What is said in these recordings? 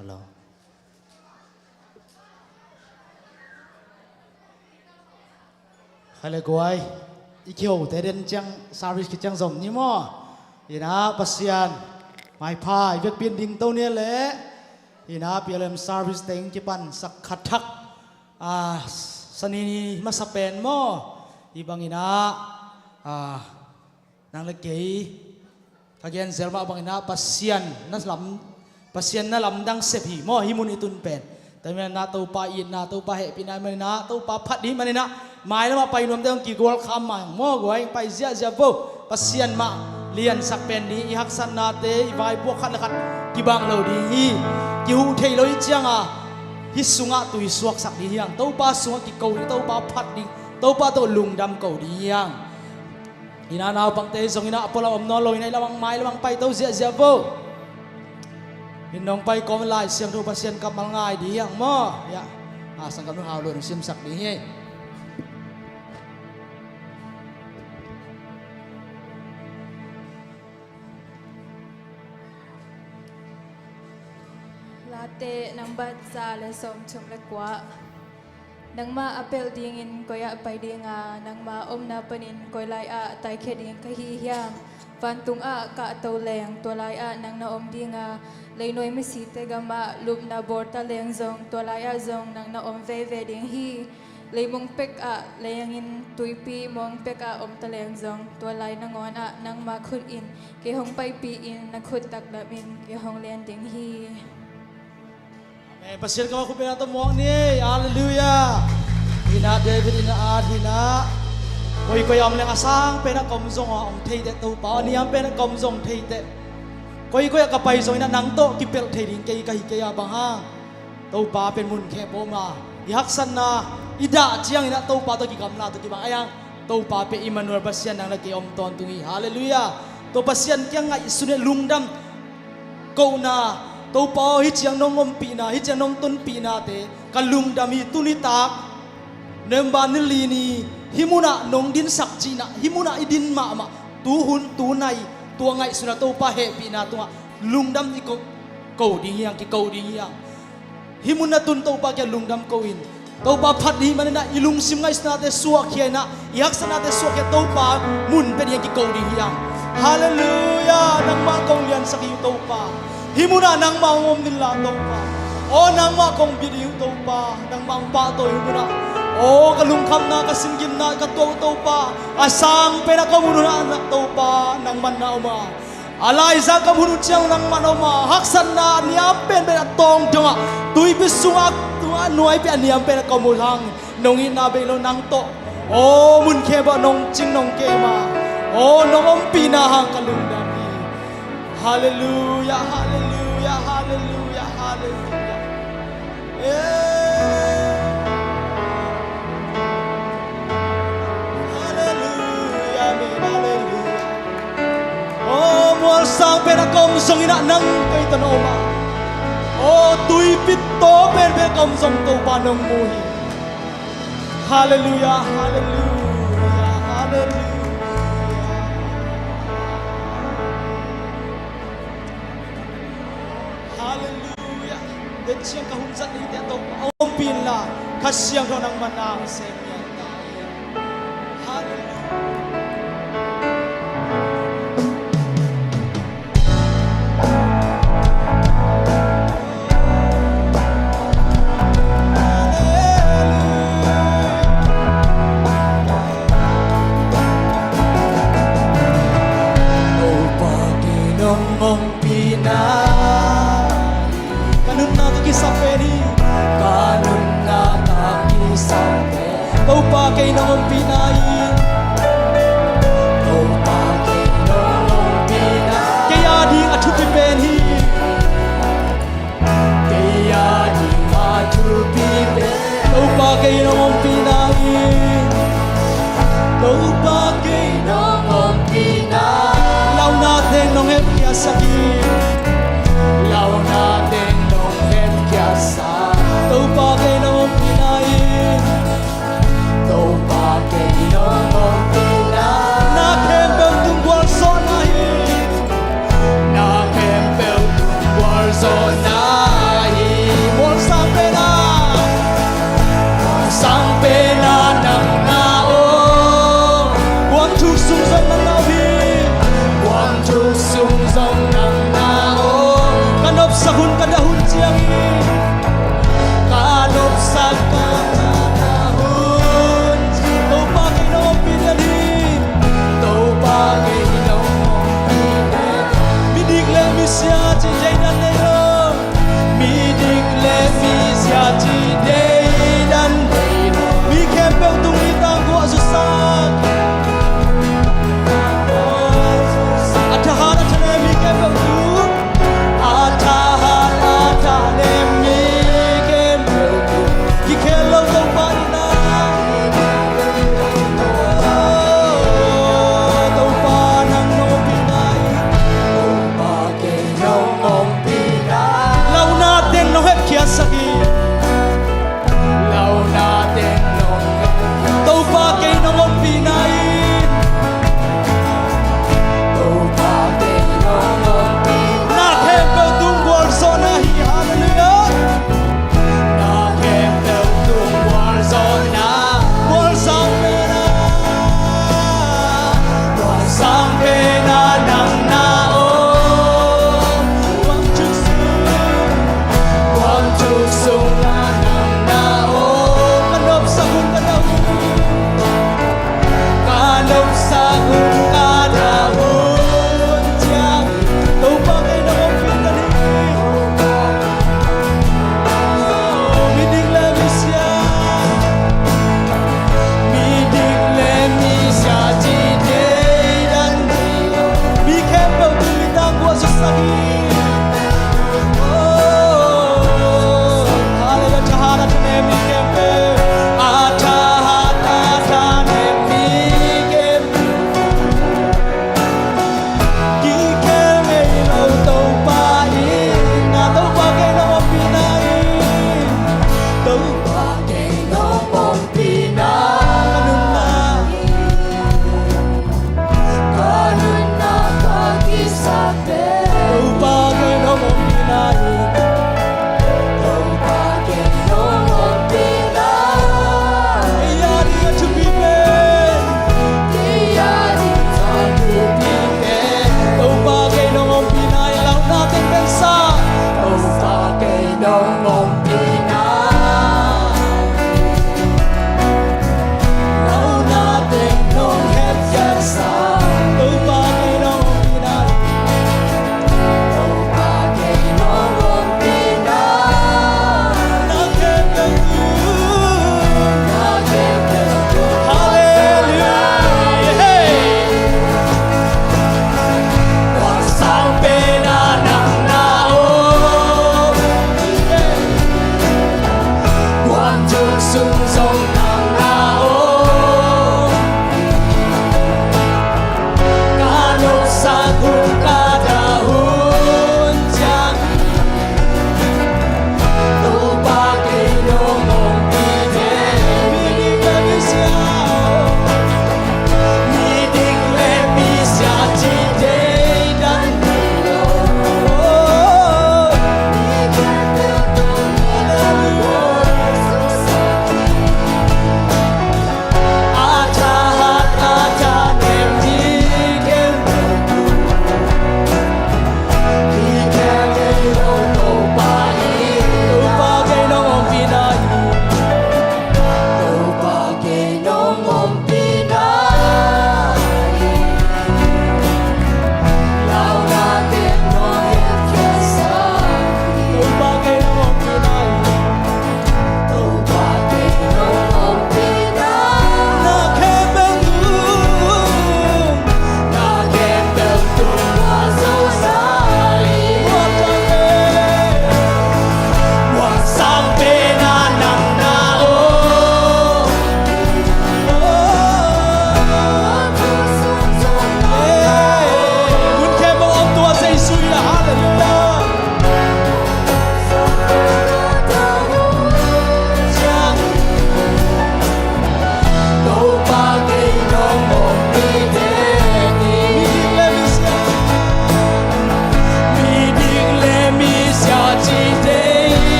Hello. Hello guys. Ikio te den chang service ki chang zom ni mo. Ina pasian mai pha việc biên ding tâu nia le. Ina PLM service teng ki pan sak khathak sanini masapen mo. Ibang ina nang le kei kagian selma bang ina pasian na lam dang sepi mo himun itun pen. Tapi na tau pa in na tau pa he pina na tau pa phat di manina mai na ma pai nom teng ki gol kham ma mo goi pai zia zia bo pasian ma lian sak pen ni i hak san na te i vai bo khat la khat ki bang lo di hi ki hu thei lo i chiang hi sunga tu i suak sak di hiang tau pa sunga ki ko ni tau pa phat di tau pa to lung dam ko di hiang ina naw pang te zong ina apola om no lo ina lawang mai lawang pai tau zia zia bo Hinong pai kom lai siang tu pasien kamal ngai di yang mo ya sang kam nu hau lo sim sak di hi Late nang bat sa le som chum le kwa nang ma apel dingin koya pai dinga nang ma om na panin koy lai a tai khe ding ka hi hiam van tung a ka to leng to lai a nang na om dinga lei noi mi si te gama lup na borta leng zong to lai a zong nang na om ve ve ding hi lei mong pek a leyangin tuipi mong pek a om ta leng zong to lai na ngon a nang ma khut in ke hong pai pi in na khut tak da min ke hong len ding hi pasien ka ko pena to mo ni hallelujah ina David ina adina koi am leng asang pena kom zong om thei te to pa ni am pena kom zong thei te koi ka pai zong ina nang to ki pel thei ding ke ka ya bang ha to pa pen mun khe po ma i hak san na ida chiang ina to pa to ki kam la to ki bang ayang to pa pe Emmanuel pasien nang la ke om ton tu hallelujah to pasien kyang ngai sune lungdam ko na tàu pa hi chiang nong om pi na hi chiang nong ton pi na te kalung dam hi tunita nemba ni li ni himuna nong din sak chi na himuna idin ma tu hun tu nai tua ngai suna tàu pa he pi na tua lung dam ni ko ding yang ki ko ding yang himuna tun tàu pa ke lung dam ko in tàu pa phat ni man na ilung sim ngai sna te suak khia na yak sana te suak ke tàu pa mun pe yang ki ko ding yang hallelujah nang ma kong lian sak yu tàu pa himuna nang ma ngom din la to pa o nang ma kong bidi to pa nang mang pa to himuna o kalung kham na ka singim na ka to pa asang pe na ka munu na anak to pa nang man na uma alai za ka munu chiang nang man uma haksan na niam pen be tong jonga tui pi sunga tua nuai pe niam pe ka mu hang nong in na be lo nang to o mun khe ba nong ching nong ke ma o nong om pi na hang kalung da Hallelujah, hallelujah, hallelujah, hallelujah. Yeah. Hallelujah, amen, hallelujah. Oh, mual sang penakom song ina nang kay tanoma. Oh, tui pito pen kom song to panong muhi. Hallelujah, hallelujah, hallelujah. Siang kahunsan ni dia to om pin la kasiang do nang manang sem yan tayo hallelujah o paginong mong kisaperi kanun na kakisape tau pa kay nong pinayin tau pa kay nong pinayin kaya di atupi penhi kaya di atupi penhi tau pa kay nong pinayin tau pa kay nong pinayin lau natin nong hep kya sakit lau natin tau pa kay nong pinayin tau pa kay nong sia chi dei dan le lo mi dik le mi sia chi dei dan le lo mi ke pe tu mi tang ko su sa atahara thane mi ke pe tu atahara le mi ke pe tu ki ke lo lo pa ni na to pa nang no pi nai o pa ke nyong ong pi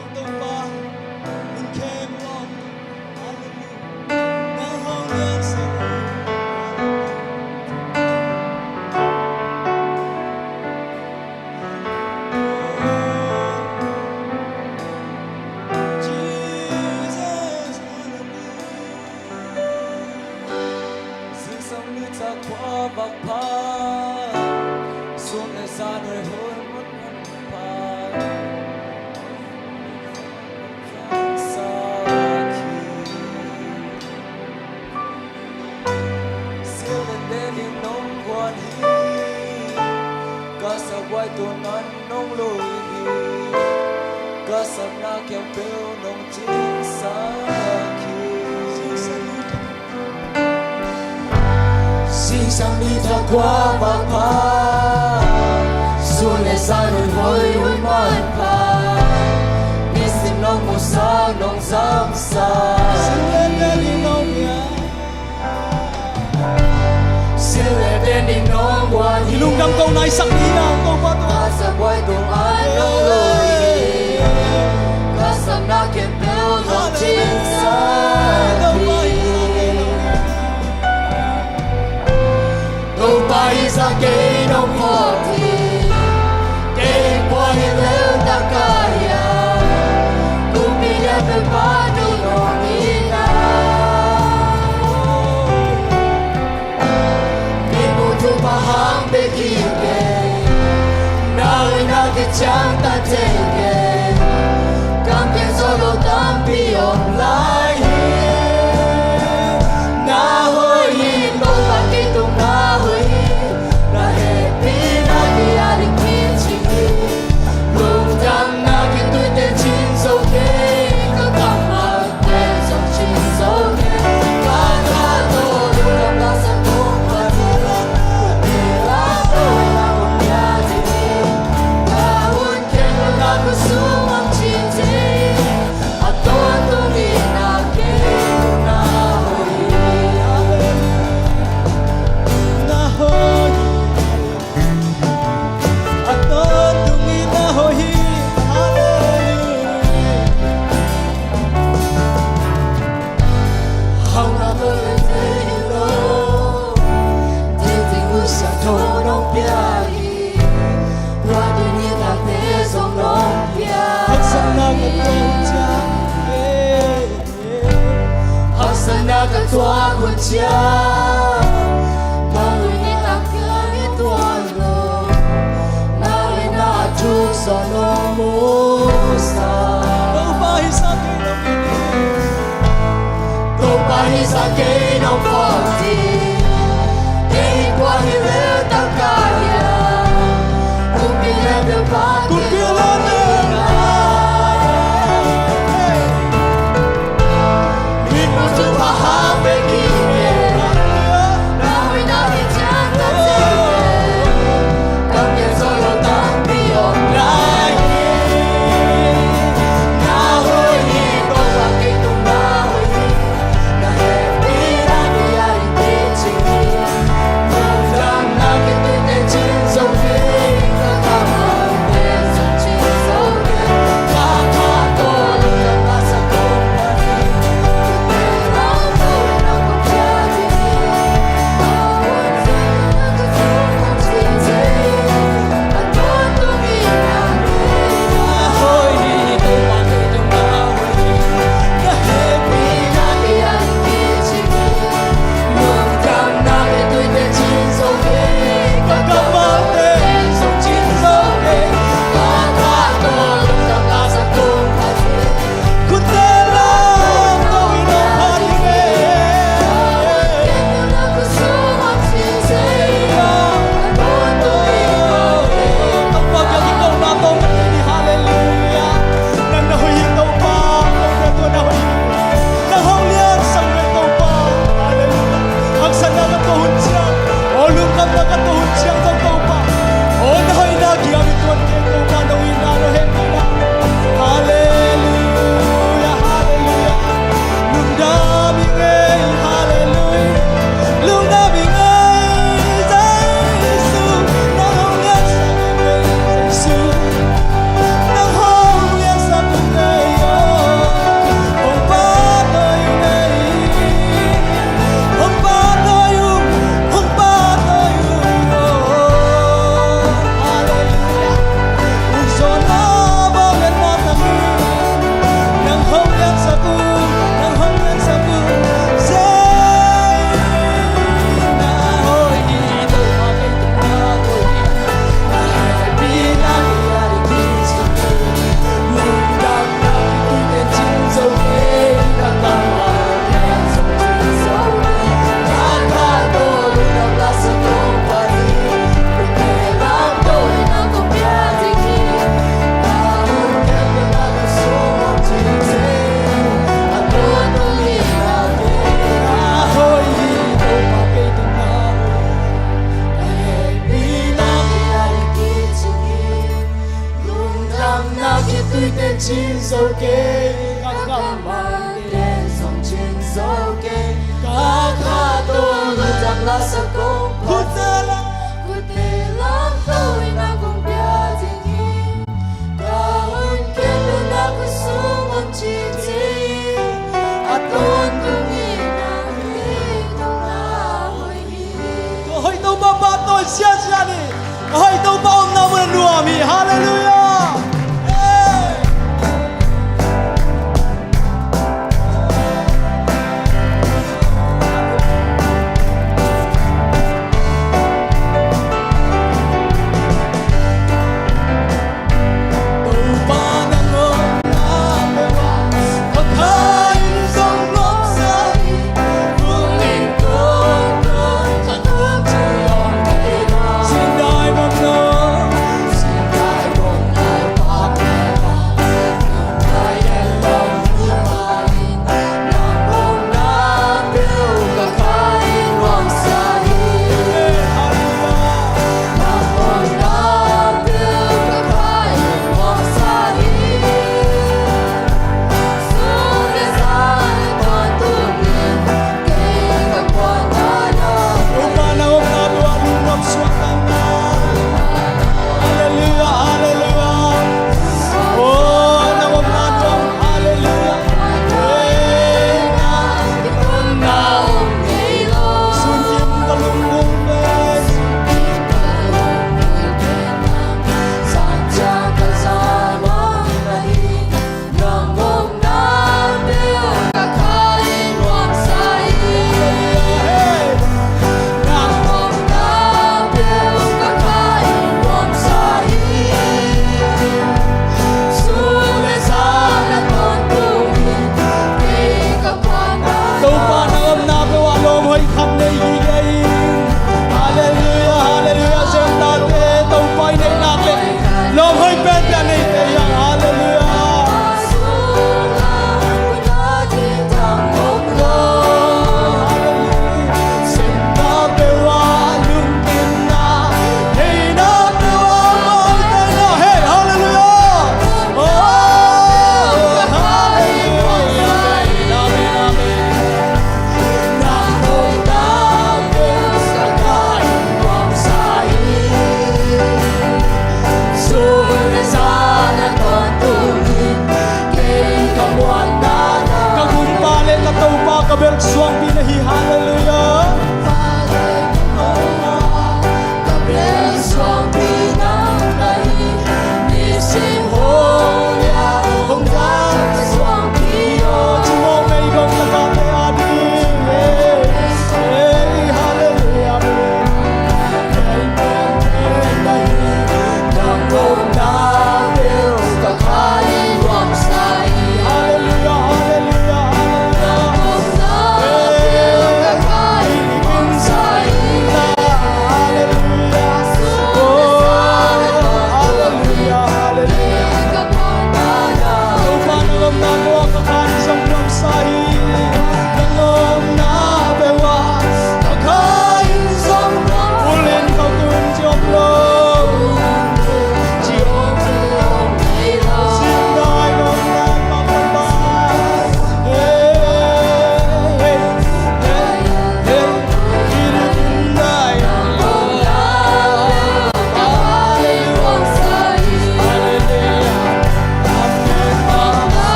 องตัวบ้ามันแค่มองฮาเลลูยาน้าห้องเรียนเสร็จ Jesus,สิ่งสำนึกจากความบักพาส่วนในสารในหัวมันพาสาคีเสียงเด่นดินน้องควรฮีก็สักไว้ตัวนั้นน้องลุยฮีก็สักหน้าแก้มเปลวน้องจิงสาคี สิ่งสำนีจากความบักพาส่วนในสารในหัวมันพามีสิ่งน้องมุสาน้องซ้ำซาสิ่งเด่นดินน้องวันฮี Ilung dam kau naik sak dia kau buat tu. Asa buai tung ai nong loi Kasam na kem peo nong chin sa Đâu bay sa kê nong phò thi Kê qua hi leo ta ca ya Tung mi ya pe pa đi nong đi na Mi mu tu pa hang pe ki kê Nơi nào cái chẳng ta thấy kề Cảm nhận solo tâm bi ôm lại Na hoi hi Đâu phải kỳ tung na hoi hi Na happy na đi à đi kiếm chi hi Lúc đăng na kiếm tôi tên chín dấu kê Có cảm mà tên dòng chín dấu kê Cả cả tô đủ lòng na sang tung và thi Quên đi lá tôi là một nhà gì Aku sumam cinta, atau tungin aku nahui, Nahoy, atau tungin nahoy, hallelujah. hau na boleh terhidup, tertinggal satu orang piari, wadi ni tak tersom orang Hak sana piari. ketua, Haksana ketua kunci Maui ni tak kami tuan lo Maui na juk sono musa kau bahi sakit Kau pahi sakit no poti Kehi kuahi le tak kaya Kumpi le depan Kumpi le Mimpu tu faham begini Nahui nahi janta teke Kami solo tapi online 亲手给，刚刚满脸送亲手给，卡卡多路将拉萨公婆在了。Kutilang tawin akong biyatingin Kahon kailan ako sumong chichi At doon kuming ang litong ahoy Hãy tâu ba ba tôi chia sẻ đi. Hãy tâu ba ông nào muốn đùa mi. Hallelujah. Hey.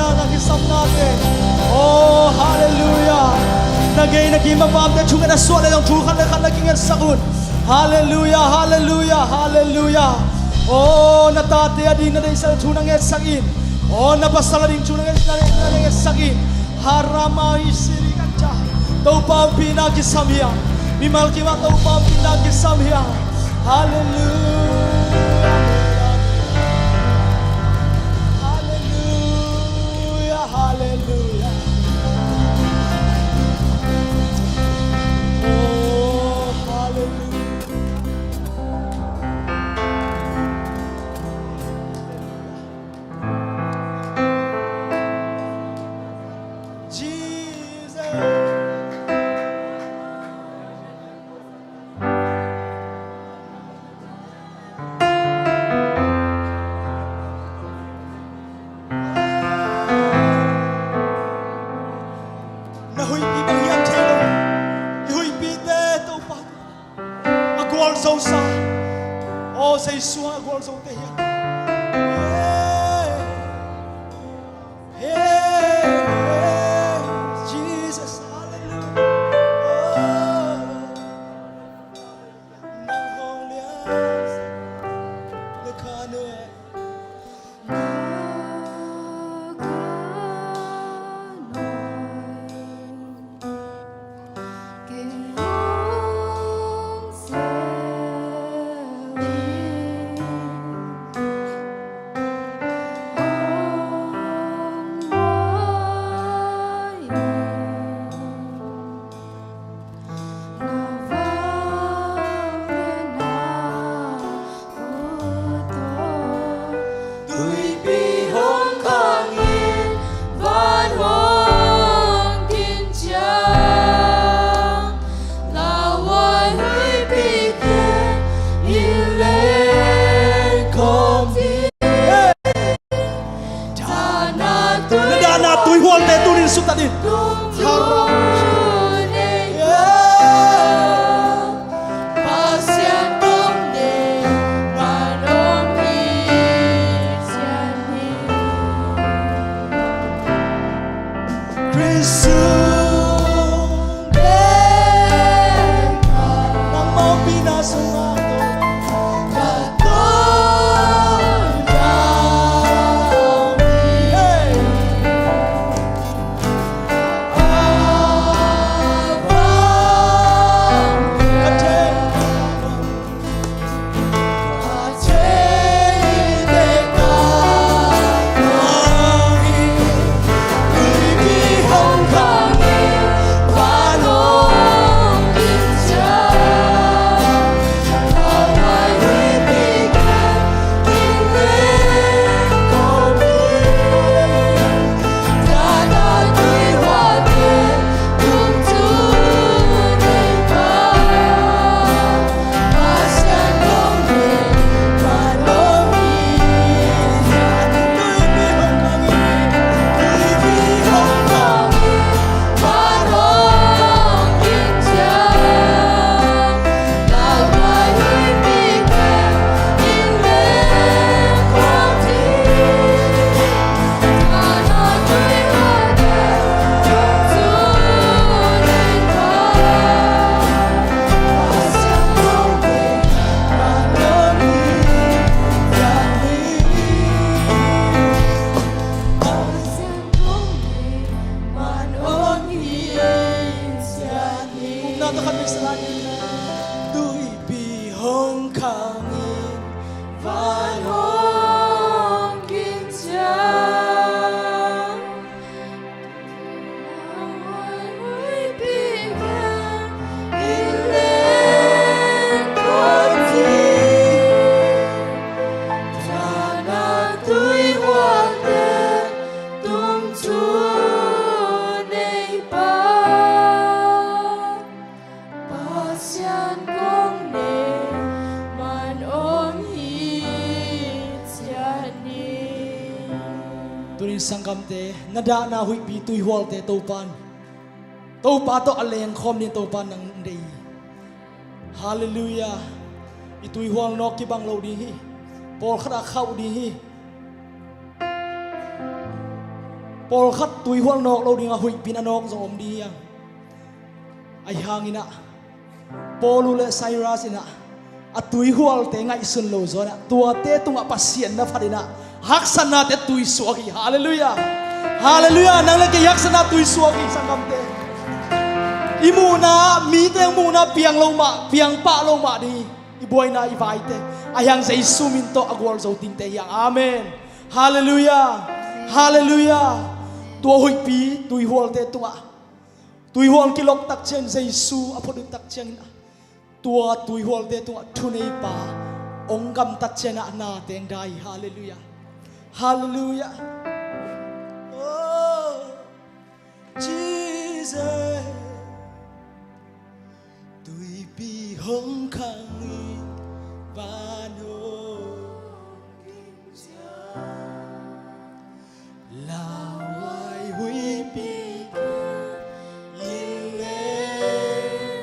Hallelujah. Nagisam natin. Oh, hallelujah. Nagay nagimabam na chunga na suwala ng chukan na kanaging sakun. Hallelujah, hallelujah, hallelujah. Oh, natati adin na din sa chunang sakin. Oh, nabasala din chunang sakin. Harama isiri kacha. Taupa pinagisamya. Mimalki wa taupa pinagisamya. Hallelujah. Hallelujah, hallelujah. Oh, hallelujah. Jesus. Nahui pi bang yang thelo. Nahui pi te to pa. Agwal so sa. Oh, say suha agwal so te ya. Hey, Jesus, hallelujah. Oh, na holia. Le kanoe. Nadana tuy hual te tunin sukta din. Haram. Sangam te nada na hui pi tui hual te topan topa to aleng khom ni topan nang dei hallelujah itui hual nok ki bang lo di hi pol khara khau di hi ปอลขัดตุยหัวนอกเราดีงาหุยปีนนอกจงอมดียังไอหางอินะปอลูเลไซรัสอินะอะตุยหัวเตงไอสุนโลโซนะตัวเตตุงอะปัสเซียนนะฟัดนะฮักษณะเตตุยสวกีฮาเลลูยาฮาเลลูยานังเลกยักษณะตุยสวกีสังกัมเตอิมูนามีเตงมูนาเปียงลงมาเปียงปะลงมาดีอิบวยนาอิไวเตอายังเซซูมินโตอากวอลโซติงเตยังอาเมนฮาเลลูยาฮาเลลูยาตัวหุยปีตุยหัวเตตุงอะตุยหัวกิลกตักเชนเซซูอพอดุตักเชนตัวตุยหัวเตตุงอะทุนเอปาองกำตักเชนอะนาเตงได้ฮาเลลูยาฮาเลลูยาโอ้ Jesus ตุยปีหงคังอีวานโฮลาวายหุยปียินเล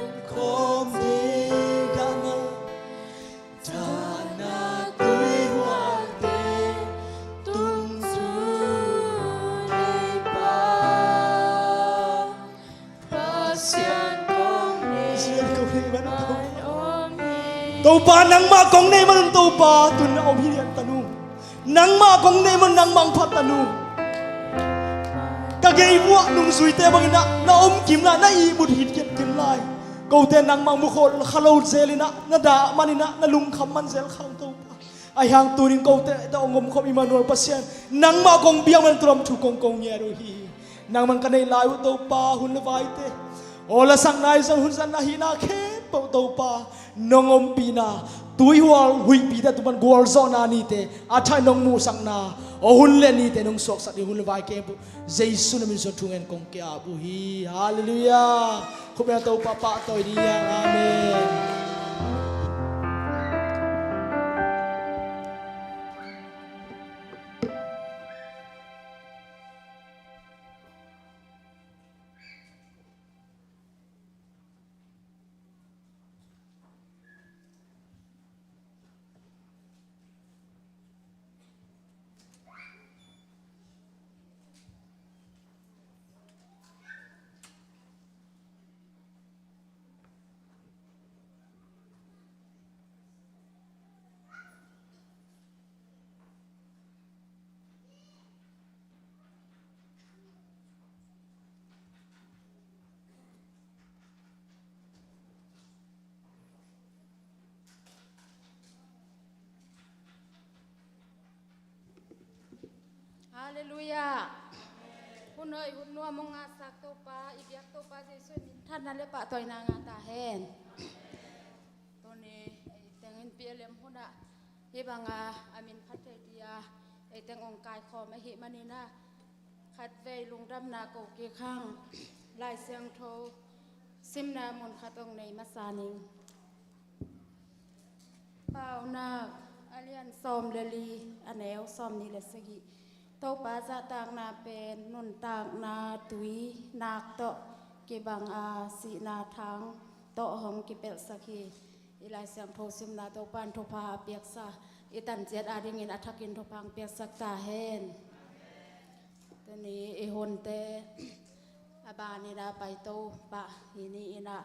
นคมดีกันนะจานาตุยหัวเตตุงสุเลปาพระเสียงของเน เสียงเขาเพลงมัน มันโอมี tàu pa nang ma kong ne man tàu pa tun na om hian tanu nang ma kong ne man nang mang phat tanu ka gei mu nung zui te bang na om kim la na i mut hit ket kim lai ko te nang mang mu khol khalo zelina na da manina na lung kham man zel khang tàu pa ai hang turing ko te ta ongom khom Emmanuel pasien nang ma kong biang man tram thu kong ye ro hi nang man ka nei lai tàu pa hun la vai te ola sang nai sang hun san na hi na khe tàu pa nong om pina tuy hual hui pi da tuman gol zona ni te athai nong mu sang na o hun le ni te nong sok sak ni hun vai ke bu jesu na min so thungen kong ke abu hi hallelujah khop ya tàu pa pa toy di ya amenฮาเลลูยาหุ่นเอ้ยหุ่นนัวมงอาสักโตปาอีเบียกโตปาเจสุมินท่านนั่นเลยปะต่อยนางาตาแหนตัวนี้แต่งเงินเปียเลียมหุ่นอะเฮบังอามินพัทเตียแต่งองค์กายคอไม่เหมานีนะขัดเวลุงดำนาโกเกข้างลายเสียงโทซิมนามนขัดองในมัสานิงเป่านาอาเลียนซอมเลลีอันแนวซอมนี่แหละสกิโตปาจะต่างนาเป็นนุนต่างนาตุยนาคโตเกบังอาสีนาทางโตหอมกิเปลสกีอีลายเสียงโทซิมนาโตปันโทพาเปียกซาอีตันเจ็ดอาดิงินอัฐกินโทพังเปียกสักตาเฮนตอนนี้อีฮนเตอาบานีนาไปโตปะอีนี่อีนา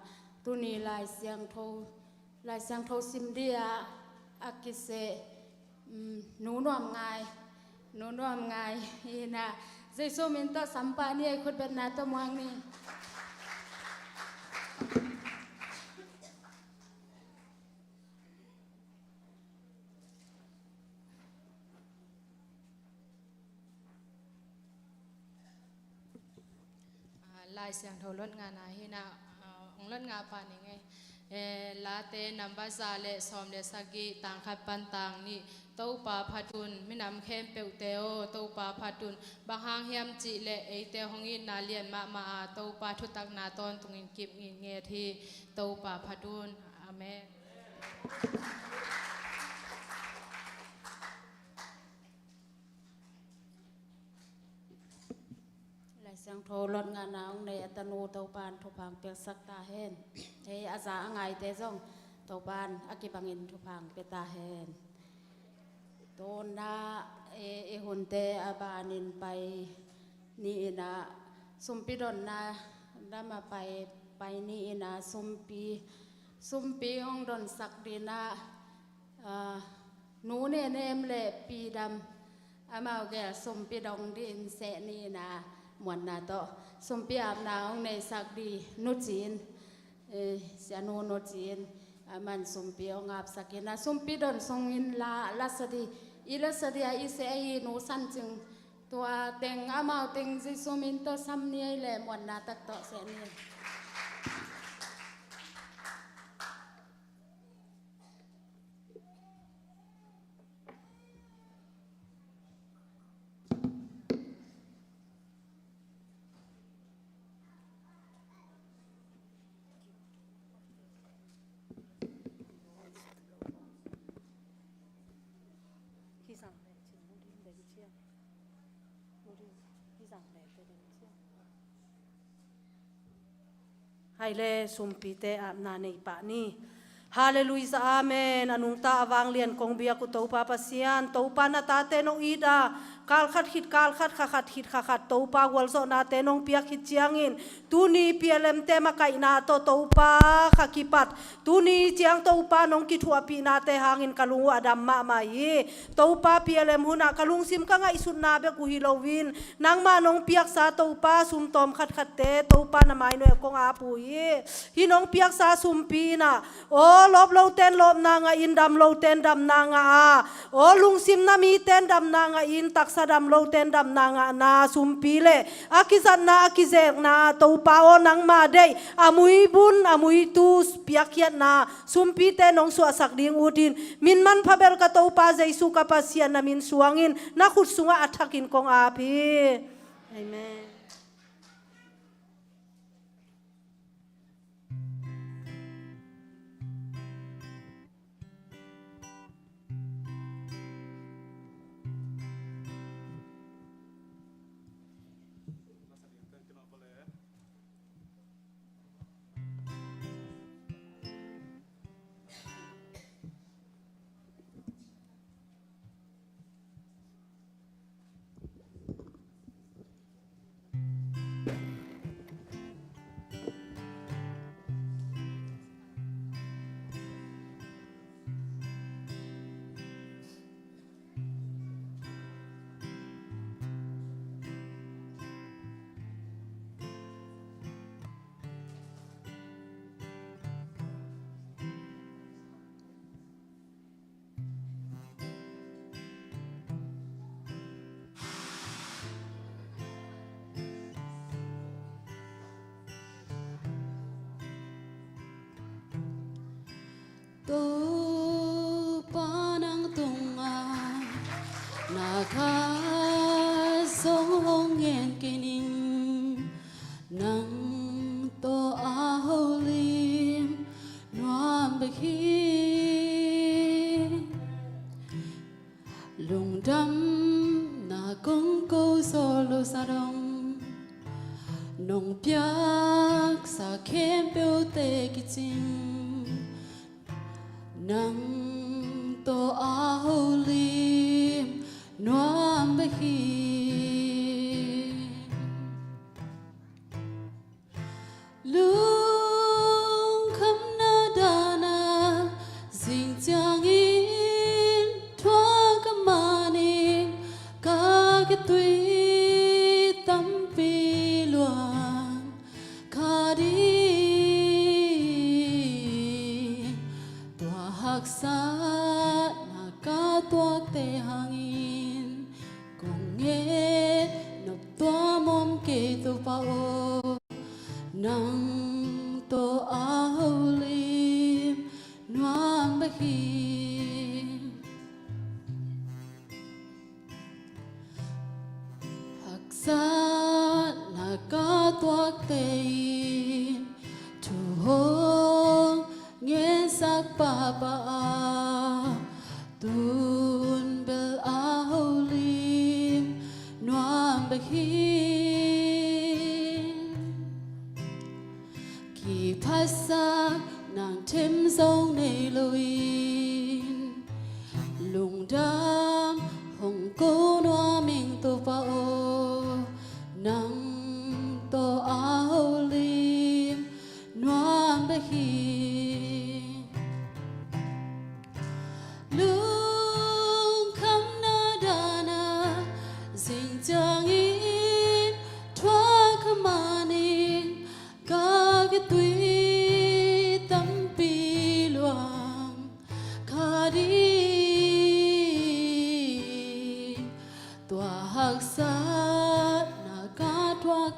ตุนีลายเสียงโทซิมเดียอากิเซหนูนวมไงหนูนวมไงอีน่ะเจสุมินโตสัมปานี่ไอคนเป็นนาตมวังนี่ลายเสียงโทรลดงานนะฮินะองลดงานปานยังไงลาเตนัมบาซาเลซอมเลสกีต่างขัดปันต่างนี่เต้าปาพัดุนไม่นำเข้มเปลวเตโอเต้าปาพัดุนบางหางเฮียมจีเลไอเตหงอินนาเลียนมาเต้าปาทุตักนาตอนตรงอินกิบอินเงทีเต้าปาพัดุนอาเมนเสียงโทรลดงานนางในอัตโนเตาปานทุพังเปียกสักตาเฮนเฮอาสาไงเตซ่องเตาปานอากิบังอินทุพังเปตาเฮนโตนาเอหุนเตอาบานินไป นี่นะสุมปีดอนนะได้มาไปนี่นะสุมปีห้องดอนสักดีนะหนูเนี่ยเนมเลยปีดำอามาแกสุมปีดองดินเสนี่นะมวนนะโตสุมปีอาบน้ำในสักดีนุจีนเสียนูนุจีนมันสุมปีองอาบสักนะสุมปีดอนทรงอินลาสดีอีลาสดีอีเสยหนูสันจึงตัวเต็งอามาเต็งจิสุมินโตซัมเนียเลยมวนนะตักโตเสนี่ hai le sumpi te ap na nei pa ni hallelujah amen anung ta awang lian kong bia ku to pa pasian to pa na ta te no ida kal khat hit to pa wal so na te nong pia khit chiangin tuni plm te ma kai na to pa khakipat tuni chiang to pa nong ki thua pi na te hangin kalung adam ma mai to pa plm huna kalung sim ka ngai sun na be ku hilowin nang ma nong piak sa to pa sum tom khat te to pa na mai no kong a pu hi nong piak sa sum pi na o lop lo ten lop na nga in dam lo ten dam na nga a o lung sim na mi ten dam na nga in tak sadam lo ten dam na nga na sumpi le akizan na akizek na to pao nang ma dei amui bun amui tu piakiat na sumpi te nong su asak ding udin min man phabel ka to pa jesu ka pasian na min suangin na khut sunga athakin kong api amen. To panang tunga nakasong yan kining nang to aholim nuam bakhin lungdam na kong ko solo sarong nong piak sa kempeu te kiching nang to aholim nuam bakhin lung kham na dana jing chang in thua kamani ka ke tui tam pi luang khadi sa na ka tua te hangin kong nghe nop tua mom ke tu pao nang to aholim nuam bakhin haksa na ka tua te tu hong nghe sắc ba ba tun bel aholim nuam bakhin ki phasa nang thêm sông này luin lung đam hong cô noa mình tu bao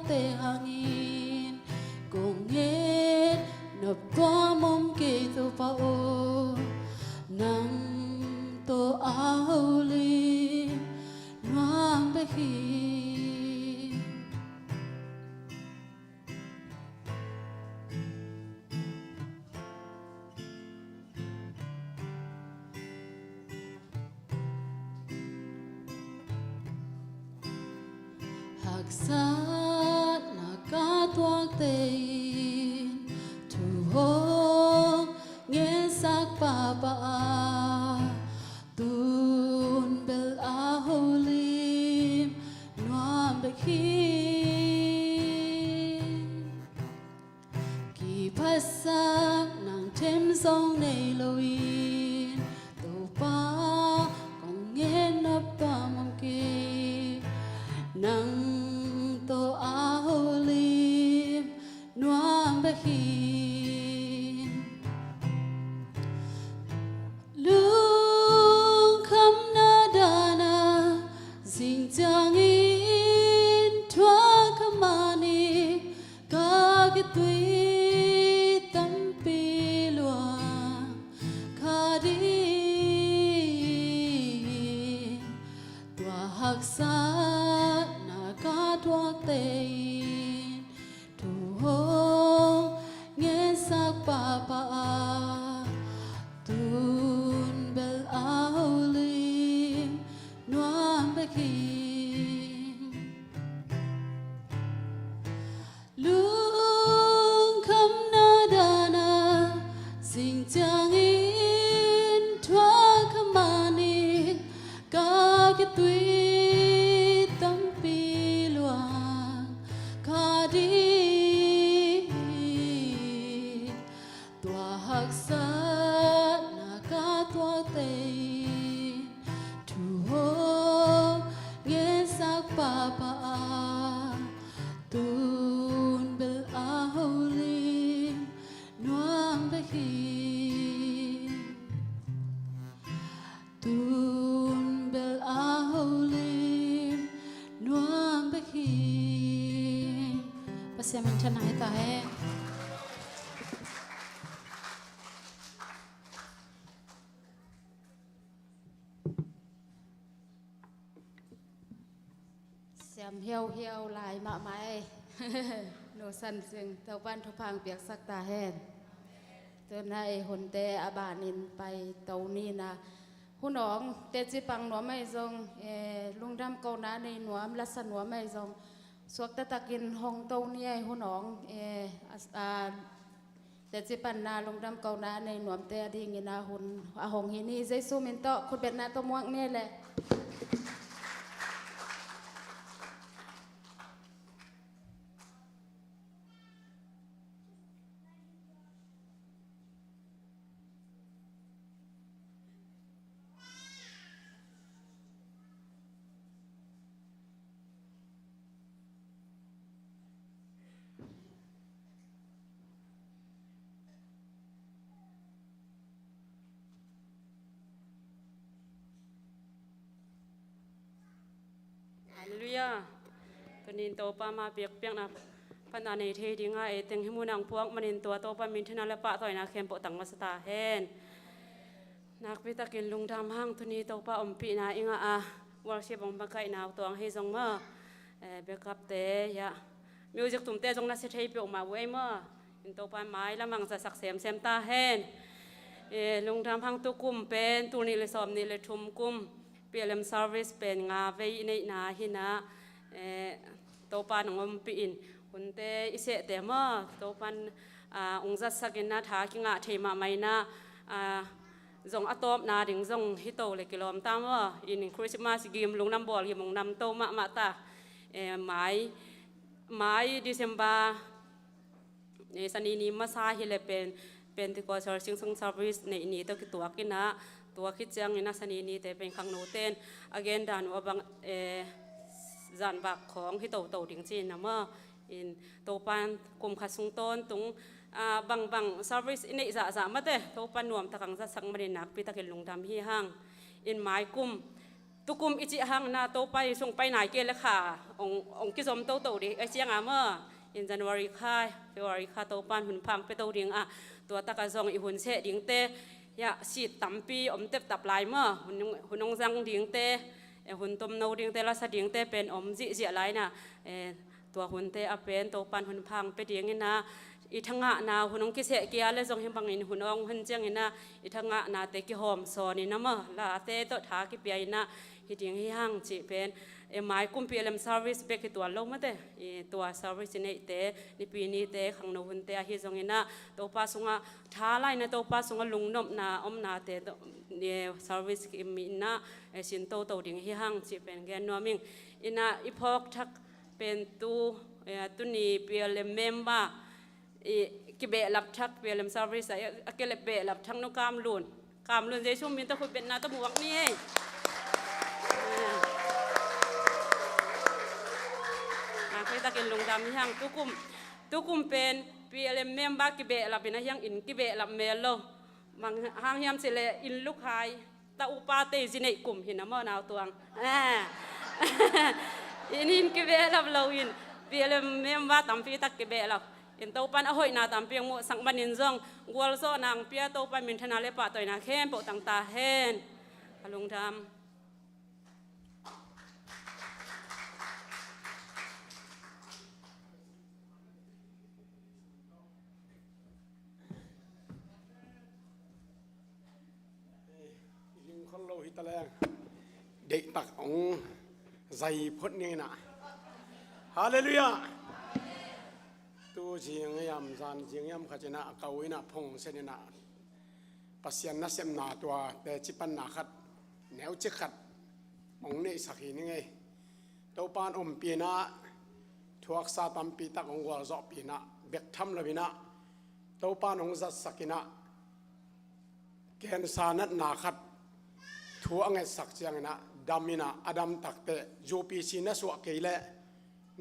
te hangin kong nghe nộp qua mong kê tô pa ô nang tô áo lim noang bê khi hak sát na cá tuang tên thu hong nghe sắc pa pa tun bel a holim noam bek hi kỳ pasak nang thêm song nei loin to pa kong nghe nắp pa mong ki nang to a holim noam bek hi lung kham na dana sing chang in thua khamani ka ke tui tam pi lua kha di tua hak sa na ka tua te thu hong nghe sắc pa pa tun bel áo lim noam bek hi lung kham na dana sing chang in thua khamani ka ke tui tam pi luang kha di tua hak sa na ka tua te thu hong nghe sắc pa pa tun bel a holim noam bek hi tun bel a holim noam bek hi pasiamin chanai ta hai xem hiu hiu lại mạ máy nô sân sừng tàu ban thu phang biếc sắc ta hen từ nay hồn tê à bà nín bay tàu ni na hôn nóng tê chỉ bằng nó mày rong lung đam câu ná này nó là sân nó mày rong suốt tê ta kinh hong tàu ni ai hôn nóng tê chỉ bằng na lung đam câu ná này nó tê đi nghe na hôn hong hi ni dây su mình to khôn biệt na to muang nè lệ Hallelujah. Tunin to pa ma piak piak na panane the dinga e teng himunang puak manin to pa min thina la pa toy na khem po tang masata hen. Nak pitakin lungdam hang tuni to pa ompi na inga a worship ong bakai na tong he jong ma backup te ya music tum te jong na se thei pe ma we ma in to pa mai la mang sa sak sem sem ta hen lungdam hang tu kum pen tu ni le som ni le thum kum PLM service pen nga ve nei na hina to pa nong pi in hunte ise te ma to pan ongza sakin na tha ki nga thema mai na zong atop na ding zong hito le kilom ta ma in Christmas game lungnam bol gi mong nam to ma ta mai December sanini ma sa hi le pen Pentecostal sing service nei ni to ki tuak ina tua khit chang ina sani ni te pen khang no ten again dan wa bang zan bak khong hi to ding chin na ma in to pan kum kha sung ton tung bang service inei za ma te to pan nuam takang za sang mari nak pi takin lungdam hi hang in mai kum ตุกุมอิจิหังนาโตไปส่งไปไหนเกลค่ะองกิสมโตโตดิไอเสียงอ่ะเมื่อ in January ค่าย February ค่าโตปันหุ่นพังไปโตดิ่งอ่ะตัวตะกันส่งอีหุ่นเสดิ่งเตยะสีตั้มปีอมเต็บตับลายเมื่อหุ่นองจังดิ่งเตหุ่นต้มโนดิ่งเตละสดิ่งเตเป็นอมจิเจียไรน่ะตัวหุ่นเตอเป็นโตปันหุ่นพังไปดิ่งนี่นะอีทั้งอ่ะนาหุ่นองกิเสกียเลยส่งหิมบังอินหุ่นองหุ่นเจียงนี่นะอีทั้งอ่ะนาเตกิหอมสอนี่นะเมื่อละเตโตทากิเปียนะฮิดิ่งฮิฮังจีเป็นหมายกุมพีเอ็ม service เบกตัวลงมาเตตัว service นี่เตนี่ปีนี้เตขังโนหุ่นเตฮิจงอินะโตปัสงะท้าไล่นะโตปัสงะลุงนบนาอมนาเตนี่ service กิมินะสินโตโตดิ่งฮิฮังจีเป็นแกนนัวมิงอินะอีพอกทักเป็นตุนีเปียเลมเมมบ้ากิเบลับทักเปียเลม service อะเกเลเบลับทังนกามลุนเจชุมมินตะคุยเป็นนาตะบวกนี่ใครตะกินลงดำยังตุกุมเป็นปีอะไรเมมบ้ากิเบลับเป็นยังอินกิเบลับเมลโลบางห้างยามเสลอินลูกหายตาอุปาเตจินในกลุ่มหินน้ำมันเอาตัวงอินกิเบลับเราอินปีอะไรเมมบ้าตั้มปีตักกิเบลับอินเต้าปันอหอยนาตั้มเปียงมุสังบันอินซงกัวลโซนางเปียเต้าปันมินธนาเลปะตัวนาเข้มปกต่างตาเฮนลงดำคนเราฮิตแรงเด็กตักของใจพ้นนี่นะฮาเลลูยาตัวเชียงยำซานเชียงยำขจนะเกาอินะพงเสนนะปัสยันนัสเซมนาตัวแต่จิปันนาขัดแนวจิขัดองนี่สักทีนี่ไงตัวปานอมปีนะทวกซาตัมปีตักองวัวจอบปีนะเบกทำละปีนะตัวปานองจัดสักินะแกนสานัดนาขัดทัวงเงสักเจียงนะดามินะอดัมตักเตจูปีซีนัสวะเกล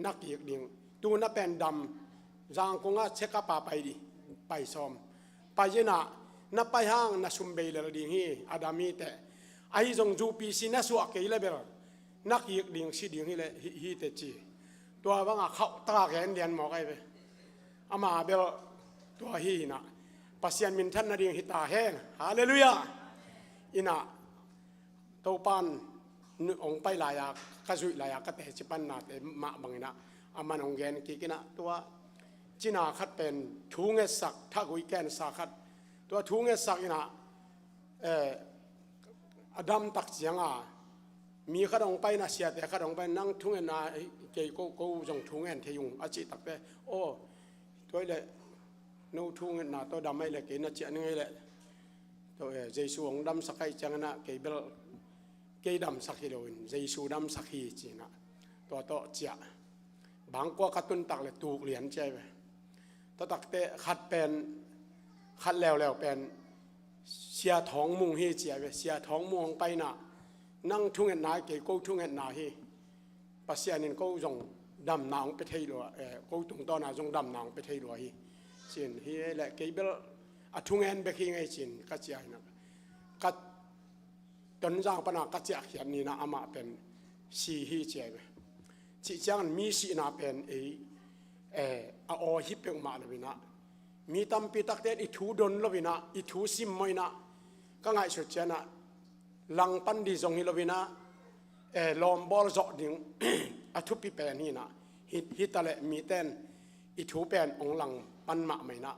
นักยิกดิงตูนับเป็นดำจางคงอาเชกปาไปดิไปซ้อมไปเจนะนับไปห้างนัสุมเบลลดิงฮีอดัมีเตไอจงจูปีซีนัสวะเกลเบลนักยิกดิงซีดิงฮีเลฮีเตจีตัวบางเขาตาแกนเดียนหมอกไอเบอามาเบลตัวฮีนะปัสยันมินทันนาดิงฮิตาแห้งฮาเลลูยาอินะตัวปานองไปลายกระจุยลายกระเตจิปันนาเตมาบังนะอามันองเกนกิกินะตัวจีนาคัดเป็นทูเงสักถ้ากุยแกนสักคัดตัวทูเงสักอินะอดัมตักเสียงมีขัดองไปนะเสียแต่ขัดองไปนั่งทูเงนาเกยกูจงทูเงนเทยุงอาจิตักเตโอ้ตัวเลยนูทูเงนาตัวดำไม่เลยเกยนะเจนึงเลยตัวเจสูองดำสักไอจังนะเกยเบลเกยดำสักฮิโรอินเจสูดำสักฮีจีนะตัวโตเจียบางกว่ากัตุนตักเลยตูกเหรียญใช่ไหมตัวตักเตะขัดเป็นขัดแล้วเป็นเสียท้องมุงฮีเจียเสียท้องมุงไปน่ะนั่งทุ่งเงินนาเกยกูทุ่งเงินนาฮีปัสยานินกูจงดำนางไปเที่ยวกูตรงตอนน่ะจงดำนางไปเที่ยวฮีจีนฮีแหละเกยเบลทุ่งเงินไปขี้ไงจีนกัจจายนะกัดจนจางปนากัจจายอย่างนี้นะอามาเป็นสีฮีเจียจีจังมีสีนาเป็นอฮิปเปงมาเลยวินะมีตั้มปีตักเตอิทูดนเลยวินะอิทูซิมไม่นะก็ง่ายสุดเจนะหลังปันดีจงฮิลวินะลอมบอลจอดดิ่งอทุปิเป็นนี่นะฮิตาเลมีเต้นอิทูเป็นองหลังปันมาไม่นะ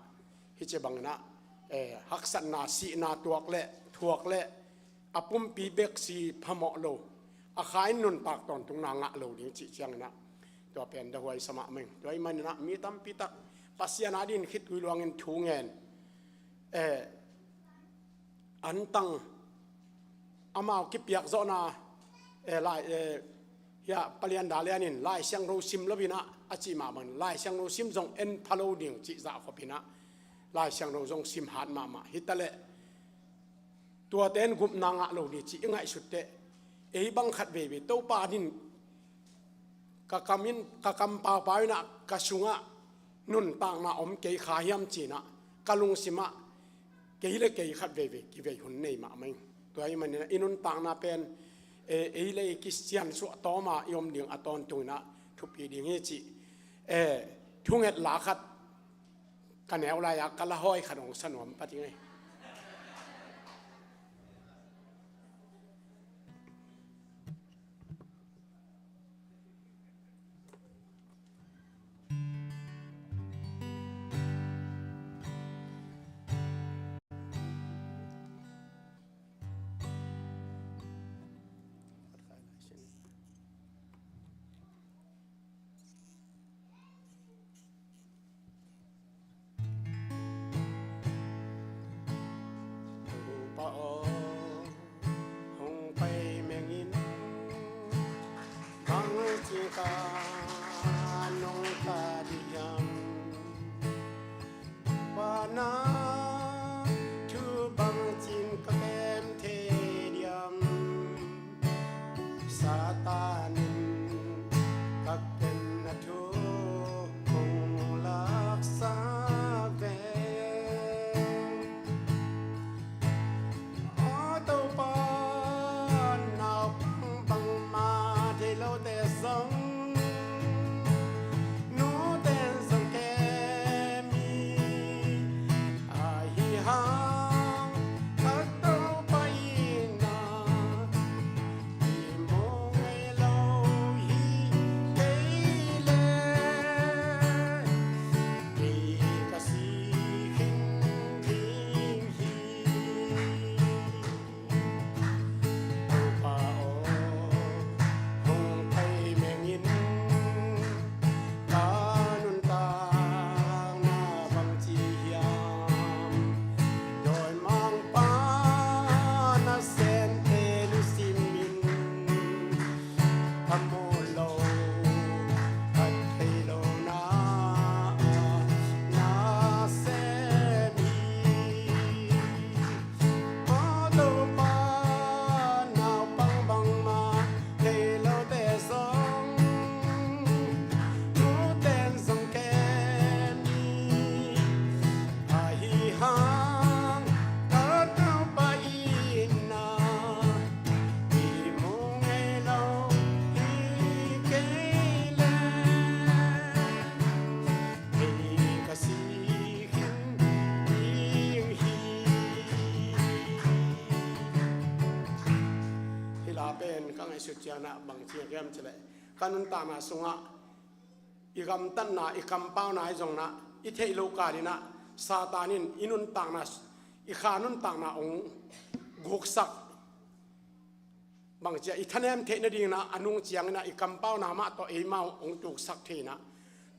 ฮิเจบังนะฮักษณาสีนาตัวเละถวกเละอปุ่มปีเบกซีพมอโลอาขายนุนปากตอนตรงนางะโลดิ้งจีเจียงนะตัวเป็นดาวไอสมะมึงตัวไอ้มันนะมีตั้มปีตักปัสยานาดินคิดวิลวังเงินทูเงินอันตังอามาคิดเปียกโซนาลายยาปลียนดาเลียนินลายเชียงโรซิมลบินะอาจิมามันลายเชียงโรซิมจงเอ็นพาโลดิ้งจีจ่าขบินะลายเชียงโรจงซิมหาดมาฮิตาเลตัวเต้นกุมนางะโลดิจีง่ายสุดเตบังขัดเวตัวปาดินกะกำมินกะกำปาปายนะกะสุงะนุนต่างมาอมเกยขาเฮียมจีนะกะลุงสิมะเกยเลเกยขัดเวกิเวหุนเนยมาไม่ตัวไอ้มันเนี่ยอินุนต่างนาเป็น เลยคริสเตียนสุตอมายอมดิ่งอตอนตุนะทุกปีดิ่งเฮจิทุ่งเห็ดหลาขัดกันแนวลายกันละห้อยขนมสนมปะจิไงสุดเจ้านะบางเชียงแก้มเฉลยการนุนตามาสงะอีกำตันนาอีกำเป้านาจงนะอีเทโลกาดินะซาตานินอินุนตางนาอีขานุนตางนาองกุกสักบางเจ้าอีทะเนมเทนดีนะอนุงเจียงนะอีกำเป้านามาตัวเอมาองจุกสักเทนะ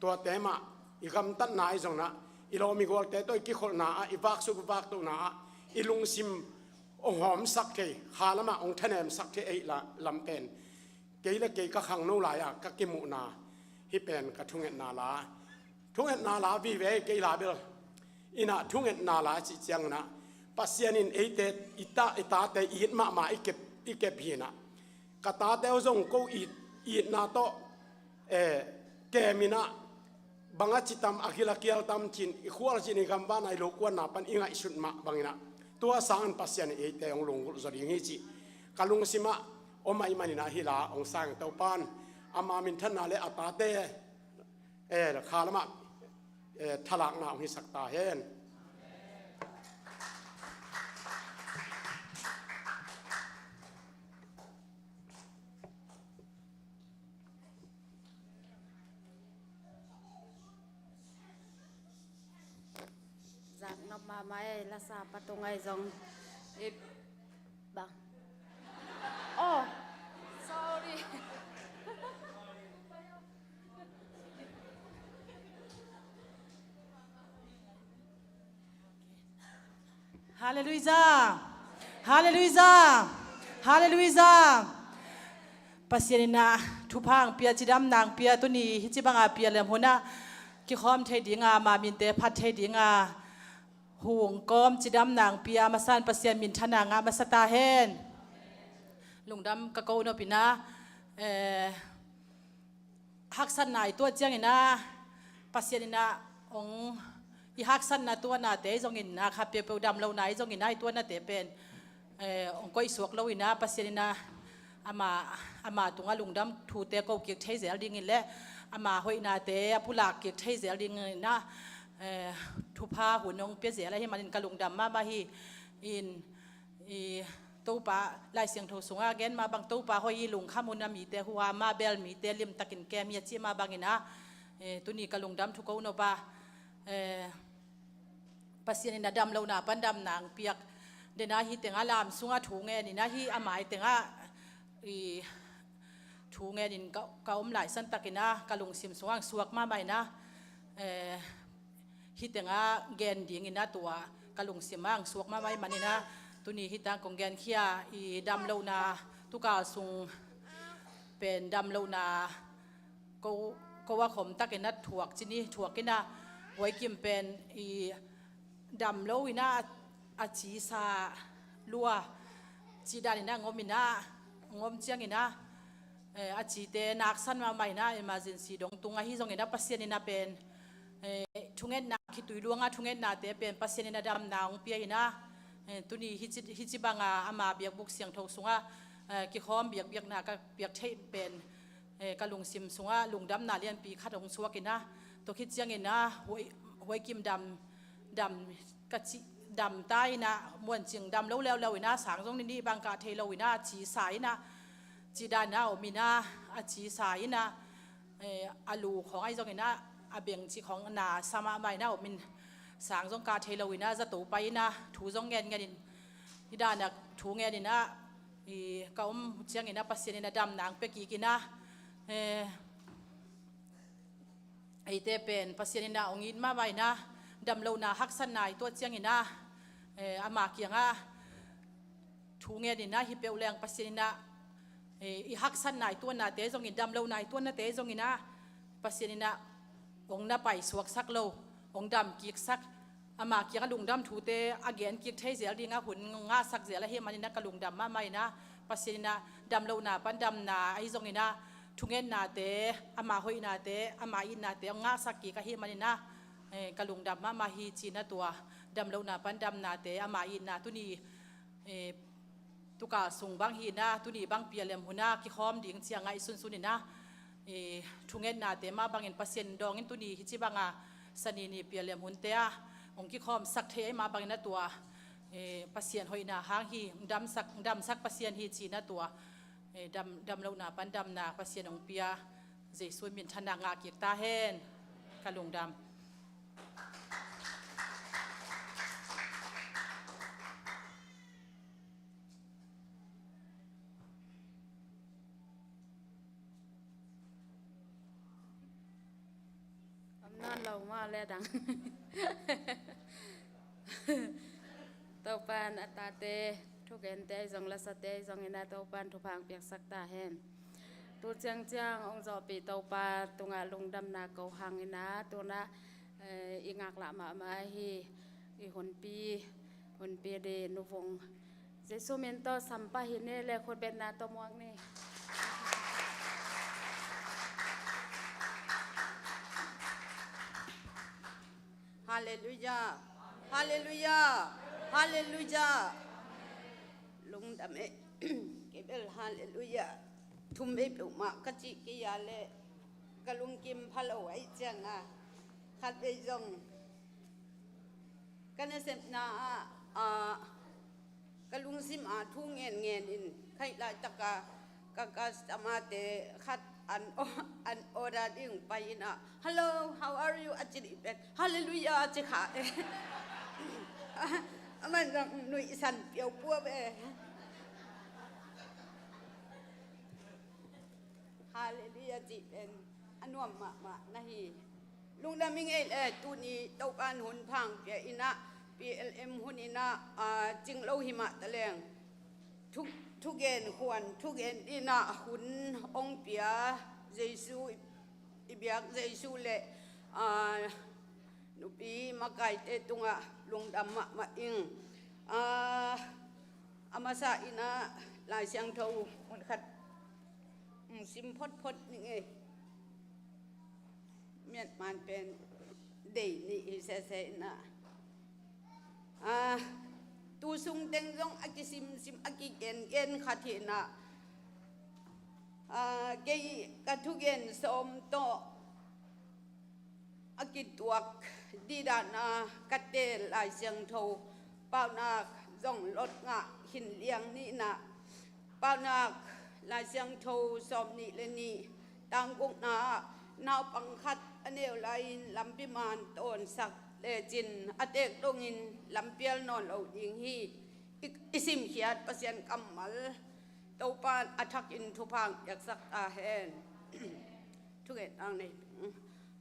ตัวเตมาอีกำตันนาจงนะอีโลมีกอลเตตัวอีกิขนาอีวักสุกวักตัวนาอีลุงซิมองหอมสักเทฮาละมาองทะเนมสักเทไอละลำเป็นเกยละเกยก็ขังโนลายะก็กิมุนาฮิเป็นกระทุ่งเอ็นนาลาทุ่งเอ็นนาลาวิเวเกยลาเบลอินะทุ่งเอ็นนาลาจิจังนะปัสยานินเอเตอิตาเตอีดมาอีเก็บพีนะกตาเตวจงกูอีดนาโตเกมินะบังอาจิตามอากิลาเกียลตามจินอีขวาจินิกัมบานไอโลกวนนาปันอิงไอสุดมาบังนะตัวสางปัสยานิเอเตองลงจริงฮิจิกาลุงสิมาอมาอิมานินาฮิลาองสางเตาปานอามามินทันนาเลอาตาเตคาลมาทลากนาองฮิสักตาเฮนจากนบมาไม่ละสาปตุงไอจงบังโอ้ sorry ฮาเลลูยาฮาเลลูยาฮาเลลูยาปัสยานินาทุพังเปียจิดำนางเปียตุนีฮิจิบังอาเปียเลมหัวหน้ากิขอมเทดิงามามินเตพัดเทดิงาห่วงกอมจิดำนางเปียมาสันปัสยามินทนางามาสตาเฮนลุงดำกะโกนปินะฮักสันนายตัวเจียงอินะปัสยานินาองอีฮักสันนาตัวนาเตจงอินนะครับเปียเปดำเราไหนจงอินไอตัวนาเตเป็นองก็อิสวกเราอินะปัสยานินา ama tunga lungdam thu te ko ki thei zel ding in le ama hoina te apula ki thei zel ding na thu pha hunong pe zel hi manin ka lungdam ma hi in to pa lai siang tho sunga gen ma bang to pa hoi lung khamuna mi te huwa ma bel mi te lim takin ke mi chi ma bangina tuni ka lungdam thu ko no ba pasien na dam lo na pandam nang piak de na hi tenga lam sunga thu nge ni na hi amai tenga thu nge din ka lai san takina kalung sim suang suak ma mai na hi tenga gen ding ina tua kalung simang suak ma mai manina tuni hi tang kong gen khia dam lo na tu ka sung pen dam lo na ko wa khom takina thuak chini thuakina wai kim pen dam lo ina a chi sa lua chi dan ina ngomina ngom chiang ina a chi te nak san ma mai na emergency dong tunga hi zong ina pasien ina pen thungen na khitui luanga thungen na te pen pasien ina dam na ong pia ina tuni hi chi banga ama biak buk siang tho sunga ki khom biak na ka biak thei pen ka lung sim sunga lungdam na lian pi khatong suakina to khit chiang ina hoi kim dam ka chi dam tai na muan ching dam lo leo ina sang jong ni bang ka thei lo ina chi sai na chi da na omina a chi sai na alu khong ai jong ina a beng chi khong na sama mai na omin sang jong ka thei lo ina za to pai na thu jong ngen ngen ni da na thu ngen ina ka chiang ina pasien ina dam nang pe ki kina ai te pen pasien ina ongin ma mai na dam lo na hak san nai to chiang ina ama kianga thu nge ni na hi pe uleng pasien ina i hak san nai to na te jong in dam lo nai to na te jong ina pasien ina ong na pai suak sak lo ong dam ki sak ama kianga lung dam thu te again ki thei zel dinga hun nga sak zel he manina ka lung dam ma mai na pasien ina dam lo na pan dam na ai jong ina thungen na te ama hoi na te ama in na te nga sak ki ka hi manina kalung dam ma hi chi na tua dam lo na pan dam na te ama in na tu ni tuka sung bang hi na tu ni bang pialem huna ki khom ding chiang ai sun sun na thungen na te ma bangin pasien dong in tu ni hi chi banga sani ni pialem hun te a ong ki khom sak the ma bangin na tua pasien hoi na hang hi dam sak pasien hi chi na tua dam lo na pan dam na pasien ong pia jesu min thana nga ki ta hen kalung damนั่นเรามาแล้วดัง ตัวปานอัตาเตทุกเอ็นเตจงละสเตจงอินาตัวปานทุพังเปียกสักตาเห็นตัวเจียงองจอปีตัวปาตัวงาลงดำนาเกาหังอินาตัวน่ะอีงักละมาฮีอีหนปีเดนุวงเจสุเมนโตสัมปะหินเนเลคนเป็นนาตัวม่วงนี่ฮาเลลูยา ฮาเลลูยา ฮาเลลูยาลุงดำเอ เก็บเอลฮาเลลูยาทุ่มเอปมากะจิกิยาเลกะลุงกิมพะโลไอจังอ่ะขัดไปจงกันเสพนากะลุงซิมอาทุ่งเงินอินใครลายตะกะสมาเตขัดอันโอดาดิ้งไปนะ Hello how are you อาจิริเป็นฮาเลลูยาจิขามันก็หนุ่ยสันเปียวปัวไปฮาเลลูยาจิเป็นอันนวมมานะฮีลุงดามิงตูนี้เต้าปานหุนพังเปียอินะ PLM หุนอินะจิงโลหิมะตะแลงทุกเย็นควรทุกเย็นอินะหุนองเปียเยซูอิบยักเยซูเลนุปีมาไก่เตตุงะลุงดำมาอิงอามาซาอินะลายเสียงเท่ามันขัดซิมพดนี่ไงเมียนมันเป็นเดนี่เสนะตูซุงเต็งจงอากิซิมอากิเกนขัดเห็นนะ เกยกระทุกเย็นสมโตอากิตวกดีดานากระเตลลายเสียงโทเป้านาจ่องรถงะหินเลียงนี่นะเป้านาลายเสียงโทสมนี่เลนี่ตังกุกนานาปังคัดอเนวไลลำพิมานตนสักเลจินอเตกตงอินลำเปียลนอนเอาดิงฮีอิสิมเขียดประเสียนกำมัลเต้าปานอัทักอินทุพังอยากสักอาเฮน ทุกเอ็ดอังนี้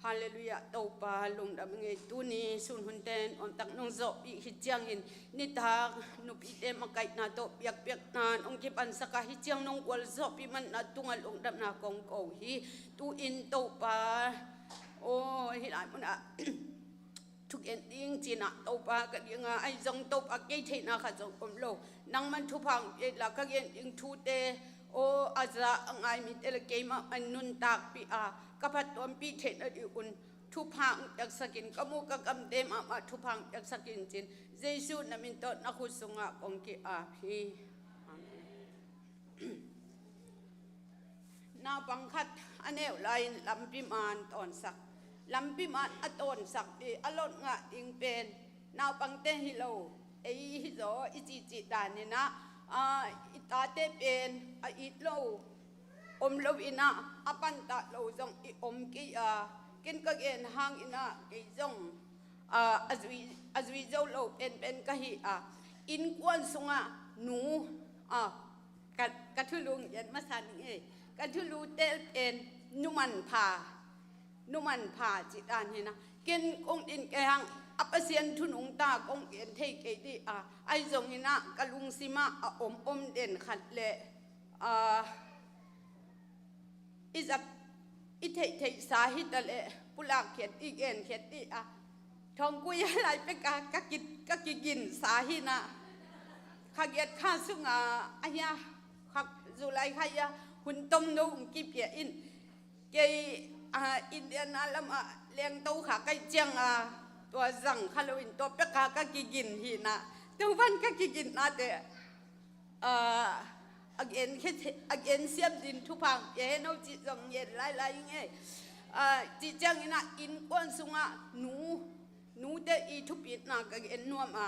ฮาเลลูยาเต้าปาลงดำเงยตุนีสุนหุนเตนอมตักนงโซปีฮิจยังอินนิทากนุปีเตมาไกนาโตเปียกเปียกนานองคิปันสกาฮิจยังนงวลโซปีมันนาตุงลงดำนากงโกฮีตูอินเต้าปาโอ้ฮิลายมันอะ ทุกเอ็นดิ้งจีน่ะตัวปากยังไอ้จงตัวปากยี่เทน่ะข้าจงอมโลนังมันทุพังเอ็ดละก็เอ็นดิ้งทูเตโออาจจะไงมีเตลเกมอันนุนตากปีอากับพัดตัวปีเทน่ะดิอุนทุพังอยากสกินก็มูกกำเดมาทุพังอยากสกินจินเยซูน่ะมินโตนักขุสงะองค์กีอาพีนาบังคัดอันเอวไลน์ลำพิมานตอนสักลำพิมานอตอนสักดีอลดงะดิงเป็นนาวปังเตฮิโลไอฮิโซอิจิจิดานนี่นะอิตาเตเป็นอิตโลอมโลอินะอปันตะโลจงอิอมกีกินก็เกนหางอินะกิจงอจวีเจ้าโลเป็นกะฮิอินกวนสุงะหนูกะทุลุงยันมาสันเอกะทุลูเตเป็นนุมันพานุมันพาจิตานเห็นนะกินองอินแกงอัปเสียนทุนองตากงเอ็นเทเกดีไอจงเห็นนะกะลุงซิมาอมเด่นขัดเละอิจับอิเทสาหิตะเละปุลาเขียดอีเอ็นเขียดดีทองกุยอะไรไปกะกินสาหินะข้าเกียดข้าสุงอายาข้าจุไลข้ายาหุ่นต้มนุ่งกิเปียอินเกยอินเดียนาละมาเลี้ยงตู้ขาไก่เจียงตัวสั่งฮาโลวีนตัวเป็กกะกินหินะตัววันกะกินนะแต่again เสียมดินทุพังเย็นเอาจิตจงเย็นไล่ไงจิตจังอินะอินก้อนสุงะหนูเตอีทุปิดนะกะเอ็นนัวมา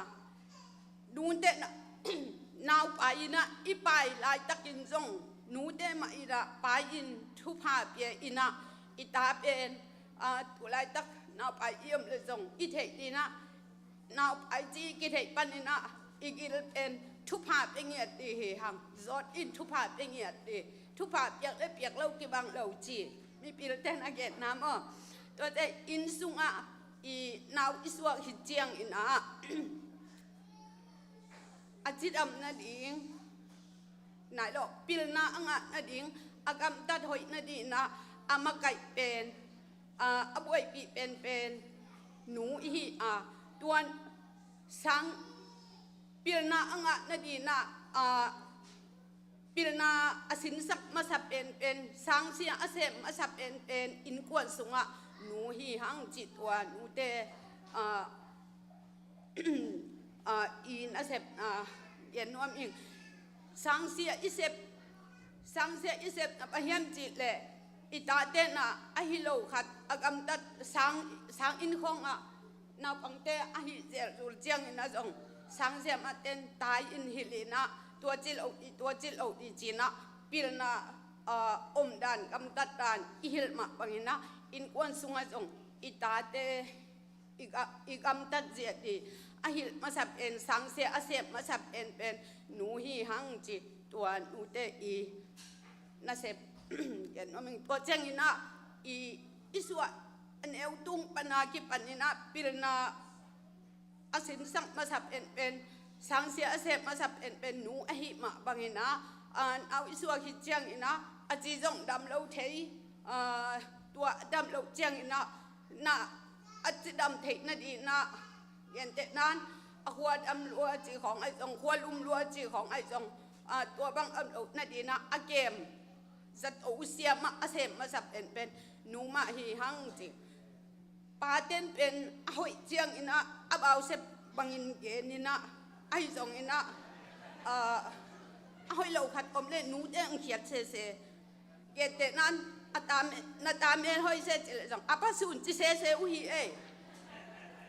ดูเตนะนาวไปนะอีไปไล่ตะกินจงหนูเตมาอีละไปอินทุพาเปียอินะอิตาเป็นตัวไล่ตักนาวไปเยี่ยมเลยจงอิเทดีนะนาวไปจีกิเทปันนี่นะอีกิลเป็นทุพาเป็นเงียดดีหังจอดอินทุพาเป็นเงียดดีทุพาเปียกเลยเปียกเล่ากี่บังเล่าจีมีปีละเต้นอาเกตน้ำตัวแต่อินสุงะอีนาวอิสวะหิเจียงอินะอาจิตอำนาดิงไหนหรอกปีละนาอ่ะนาดิงอากำตัดหอยนาดีนะอามาไก่เป็นอบวยปีเป็นหนูอีตัวสังปีละนาอ่ะนาดีนะปีละนาอสินสักมาสับเป็นสังเสียอาเสมมาสับเป็นอินกวนสุงะหนูฮีหังจิตวาหนูเตอินอาเสมเย็นน้อมอิงสังเสียอิเสพปะเฮียมจิตเลยอิตาเตนะอหิโลขัดอากำตัดสังอินคงนาปังเตอหิเจรุลเจียงอินะจงสังเสียมาเต้นตายอินฮิลินะตัวจิลเอาอีจีนะปีละนาอมดันกำตัดดันอิฮิลมาปังอินะอินกวนสุงะจงอิตาเตอีกำตัดเจียดีอหิลมาสับเอ็นสังเสียอาเสพมาสับเอ็นเป็นหนูฮีหังจิตัวหนูเตอีน่าเสพเห็นว่ามันก็เจงอินะอีสวะอันเอวตุ้งปนากิปันอินะปีละนาอาสินสังมาสับเป็นสังเสียอาเสพมาสับเป็นหนูอหิมาบังอินะเอาอีสวะคิดเจงอินะอาจีจงดำเล่าเทยตัวดำเล่าเจงอินะน่ะอาจีดำเทยนั่นดีนะเห็นแต่นั้นขวดดำลัวจีของไอ้จงขวดลุ่มลัวจีของไอ้จงตัวบังนั่นดีนะอาเกมจัดอุเสียมาอาเสมมาสับเป็นหนูมาฮีหังจีปาเต้นเป็นหอยเจียงอินะอับเอาเสบบังอินเกนินะไอ้จงอินะหอยเหล่าขัดอมเล่นหนูเด้งเขียดเซ เกตนั้นอาตามนาตามเมลหอยเสจิเลจังอาปะสุนจิเสเสอุฮีเอ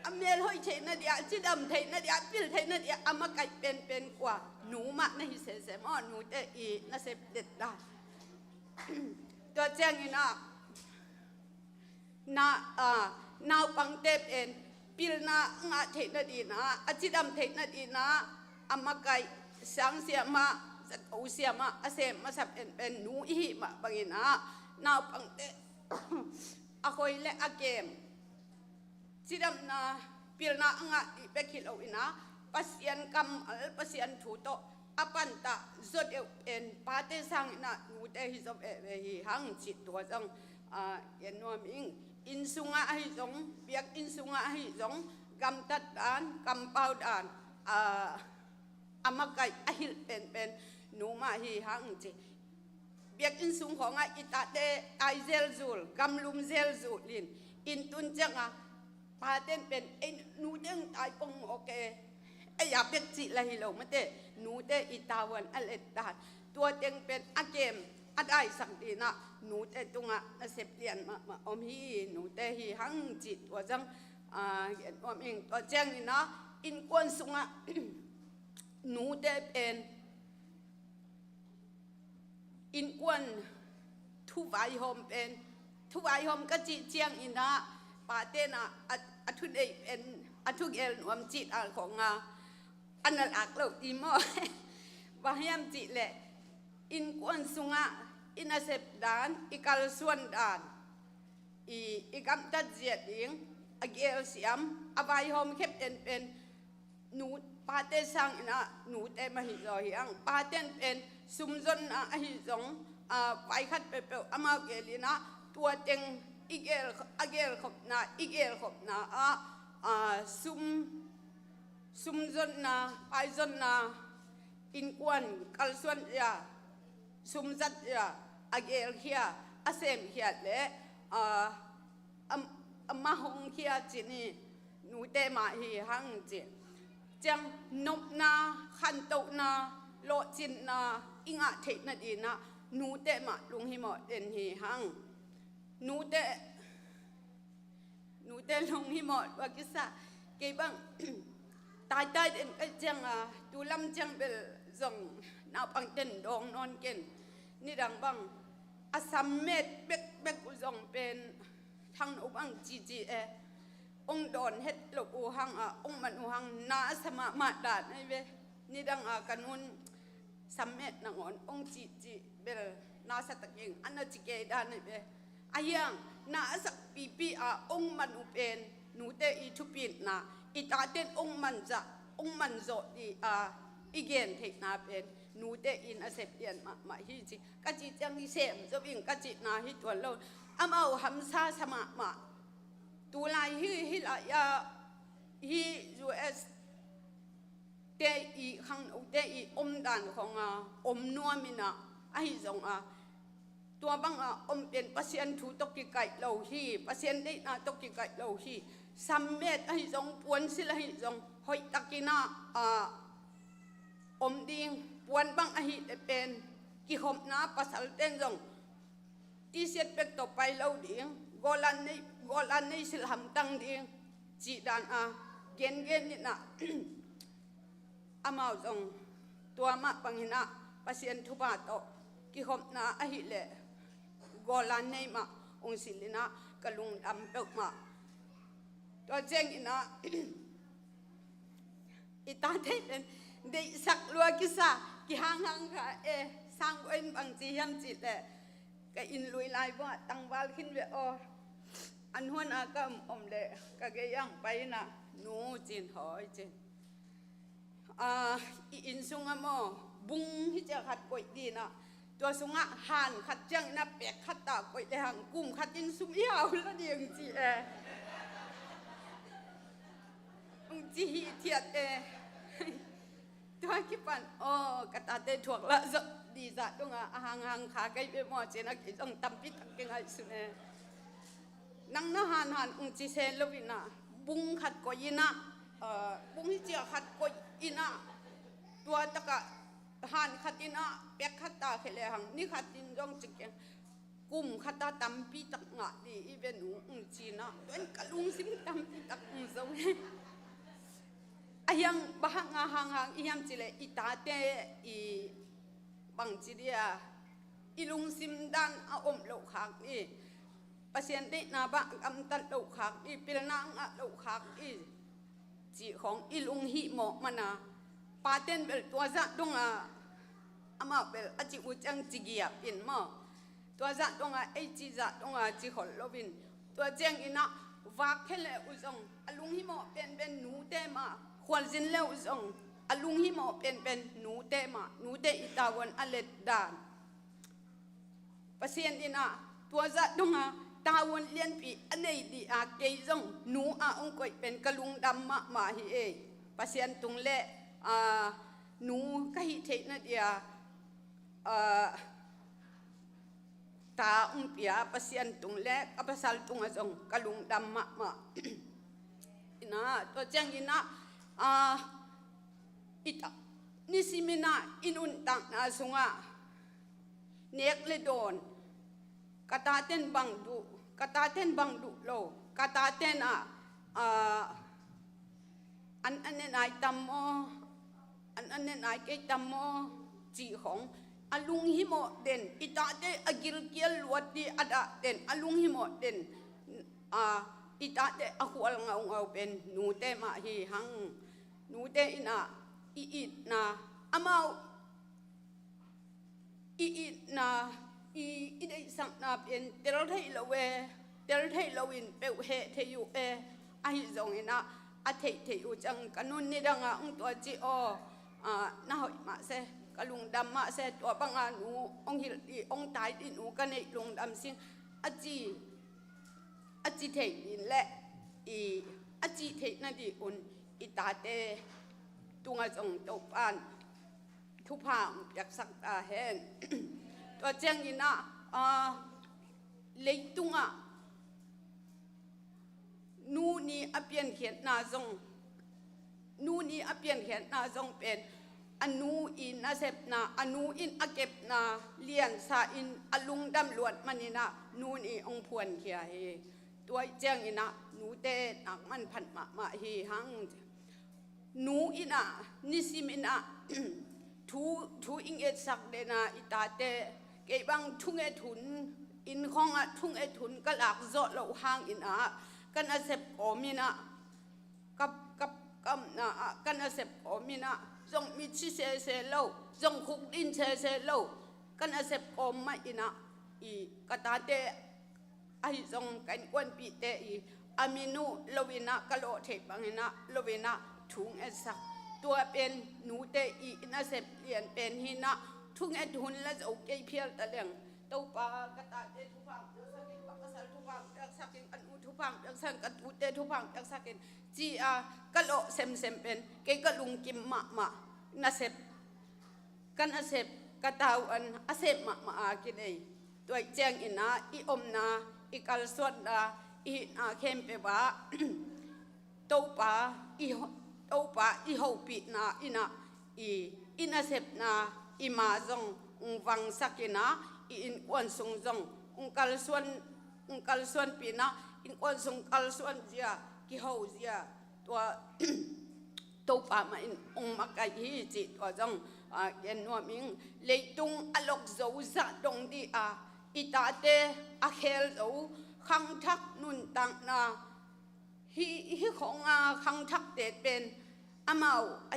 อเมลหอยเชนาเดียจิดำเทนาเดียปิลเทนาเดียอามาไก่เป็นกว่าหนูมาในเสเสมอหนูเตอีน่าเสพเด็ดได้ตัวแจ้งนี่นะนาวปังเตปเอ็นปิลนางาเทนาดีนะอาจิดำเทนาดีนะอามาไก่สังเสียมาอุเสียมาอาเสมมาสับเป็นหนูอีมาบางนะนาวปังเตอาคอยเละอาเกมจิดำนะปิลนางาอีเบคิลเอาอินะปัสยันกำอัลปัสยันถูโตอาปันตะจดเอ็นปาเตสังนะหนูเตฮิจบฮิหังจิตตัวจังเอ็นนวมิงอินสุงะฮิจงเบียกอินสุงะฮิจงกำตัดดานกำเป่าดานอามาไก่อหิลเป็นหนูมาฮิหังจิเบียกอินสุงของอิตาเตไอเซลซูลกำลุมเซลซูลินอินตุนจังปาเตนเป็นไอหนูเด้งตายปงโอเคไออยากเป็นจิละฮิโลมาเตหนูเตอิตาวันอเลตดานตัวเต็งเป็นอาเกมอาได้สังดีนะหนูเตตุงะนาเสพเลียนมาอมฮีหนูเตฮีหังจิตตัวจังเห็นว่าเองตัวแจ้งนี่นะอินกวนสุงะหนูเตเป็นอินกวนทุวายหอมเป็นทุวายหอมก็จิเจียงอินะปาเตนะอัทุเดเป็นอัทุเอลนวมจิตของอันนั้นอักเราอีมอว่าให้ยามจิแหละอินกวนสุงะอินาเสพดานอีกาลส่วนดานอีกำตัดเจียดยิงอเกลเสียมอบายหอมเข้มเป็นหนูปาเตสังนะหนูเตมาหิจอยังปาเตนเป็นซุมจนหิจงไปขัดเปเปอามาเกลีนะตัวเต็งอีเกลอเกลขบนาอีเกลขบนาซุมจนนะไปจนนะอินกวนกัลส่วนยาซุมจัดยาอเกลเฮียอาเซมเฮียเละมาหงเฮียจีนี่หนูเตมาฮีหังจีจังนบนาขันโตนาโลจินนาอิงะเทนาดีนะหนูเตมาลุงฮิมอเดนฮีหังหนูเตลุงฮิมอว่ากิสะเก็บังตายเด่นก็จังดูลำจังเบลจงนาปังเต้นดองนอนเก่นนี่ดังบังอาสัมเมตเบกอุจงเป็นทางอุบังจีองดอนเฮ็ดหลบอูหังองมันอูหังนาสมามาดาดนี่เวนี่ดังกันนุนสัมเมตนางอนองจีเบลนาสตะกิงอันนั้นจิเกดานนี่เวอายังนาสักปีองมันอุเป็นหนูเตอีทุปินนาอีตาเต้นองมันจะองมันโจดีอีเกนเทคนาเป็นหนูเตอินอาเซปเลียนมาฮิจิกะจิจังฮิเซมจะวิ่งกะจินาฮิตัวเราอามาหัมซาสมาตัวลายฮิลายาฮิยูเอสเตอีขังเตอีอมดันของอมนัวมินะไอจงตัวบังอมเป็นปัสยันถูตกิไก่เหล่าฮีปัสยันได้นาตกิไก่เหล่าฮีสัมเมตไอจงปวนสิละไอจงหอยตะกินาอมดิงปวนบังอหิเป็นกิหมนาปัสสัลเต้นจงที่เสียเป็กต่อไปเล่าดิงกอลันในสิลหำตั้งดิงจีดานเกนนี่นะอามาจงตัวมาปังหินะปัสยันทุบาโตกิหมนาอหิเลกอลันในมาองศิลินะกลุงดำเปกมาตัวเจงอินะอิตาเทเป็นเด็กสักลัวกิสากิหางค่ะสร้างเอ็นบางจียมจิตเลยก็อินลุยลายว่าตั้งวาลขึ้นเวออันหัวหน้าก็อมเลยก็แกยังไปนะหนูจีนหอยจีนอินสุงโมบุ้งที่จะขัดกวยดีนะตัวสุงหันขัดจังนะเปียกขัดตากวยเลยหังกุ้มขัดอินสุงยาวแล้วเดียงจีจีเทียดตัวคิดปันกระตาเตถ่วงละดีจ้ะตรงห่างขาไกลไปหมดเจนักต้องตำปิดตั้งเก่งไอ้สุนัยนั่งน่าหันจีเซนลวินะบุ้งขัดกอยนะบุ้งที่เจียขัดกอยนะตัวตะกะหันขัดอินะเปียกขัดตาเขลหังนี่ขัดอินจงจิกเก่ง กุมขตาตำปีตักงะดีอีเวนหนูจีนะตัวกะลุงซิมตำปีตักซงอายังบางหางอียามจิเลอีตาเตอีบังจิเดียอีลุงซิมดันอาอมโลขากนี่ปัสยันเดนาบะกำตันโลขากนี่ปิรนังอะโลขากนี่จีของอีลุงหิโมมานาปาเต้นเบลตัวจะดงอามาเบลอจิอุจังจิกียบอินมาตัวจะดงไอจีจะดงจิขอลบินตัวเจงอินะวากแค่เลอุจงอาลุงหิโมเป็นหนูเตมาควรสินเลอุจงอาลุงหิโมเป็นหนูเตมาหนูเตอิตาวันอเลดดานปัสยันอินะตัวจะดงตาวันเลียนปีอันไหนดีอาเกยจงหนูองกวยเป็นกะลุงดำมาฮิเอปัสยันตุงเล่หนูก็ฮิเทนเดียตาเปียปัสยันตุงเล่กับภาษาตุงจงกะลุงดำมาอินะตัวเจงอินะอิตานิสิมินาอินุนตังนาสุงะเนกเลโดนกตาเต้นบังดุโลกตาเต้นอันนี้นายตำโมอันนี้นายเกตำโมจีของอลุงหิโมเด่นอิตาเตอกิลเกียลลวดดีอัดเด่นอลุงหิโมเด่นอิตาเตอขวลเงาเป็นหนูเตมาฮีหังหนูเตอินาอีนาอามาอีนาอีได้สังนาเป็นเตลไทยละเวเตลไทยละวินเปวเฮเทยูไอจงอินะอาเทยูจังกันุนนี่ดังตัวจีโอน่าหอยมาเสกะลุงดำมาเสตัวบังอาหนูองหิลีองตายดิหนูกันในลุงดำสิงอาจีเทยินและอาจีเทนันดีอุนอิตาเตตุงจงตบอันทุพามอยากสักตาเห็นตัวเจงยินะเลยตุงนูนี่อเปียนเขียนนาจงนูนี่อเปียนเขียนนาจงเป็นอนูอินอาเซปนาอนูอินอาเก็บนาเลียนซาอินอลุงดำลวดมันนี่นะนูนี่องพวนเขียเฮตัวเจงยินะหนูเตนักมันพันมาเฮหังหนูอินะนิสิมินะทูอิงเอสักเดนาอิตาเตเก็บังทุ่งเอทุนอินของทุ่งเอทุนก็หลักโจเราห่างอินะกันอาเซปโอมินะกับนะกันอาเซปโอมินะจงมีชิเซโลจงคุกดินเซโลกันอาเซปโอมาอินะอีกตาเตไอจงกันกวนปีเตอีอามินูโลวินะกะโลเทบังอินะโลวินะทุ่งเอสักตัวเป็นหนูเตอีน่าเสพเรียนเป็นหินะทุ่งเอ็ดหุ่นและจะโอเคเพียรตะเลียงตัวปากระตาเตทุพังสักินปักษาทุพังยักสักินอันอุทุพังยักสังกัดอุเตทุพังยักสักินจีกะโลเซมเป็นเกกะลุงกิมมาน่าเสพกันน่าเสพกะตาวอันอาเสพมากินเอตัวแจงอินะอีอมนาอีกัลสวดนาอีนาเข้มเปว่าตัวปาอีโอปะอีหูปีนาอินะอินาเซปนาอิมาจงวังสักินะอินอ้วนสงจงกัลส่วนปีนะอินอ้วนสงกัลส่วนเจียกิหูเจียตัวปะมาอินมักไอจิตตัวจงเย็นนัวมิงเลยตุงอลกโจจะดงดีอิตาเตอเคลโจขังทักนุนตังนาฮิของขังทักเด็ดเป็นอามา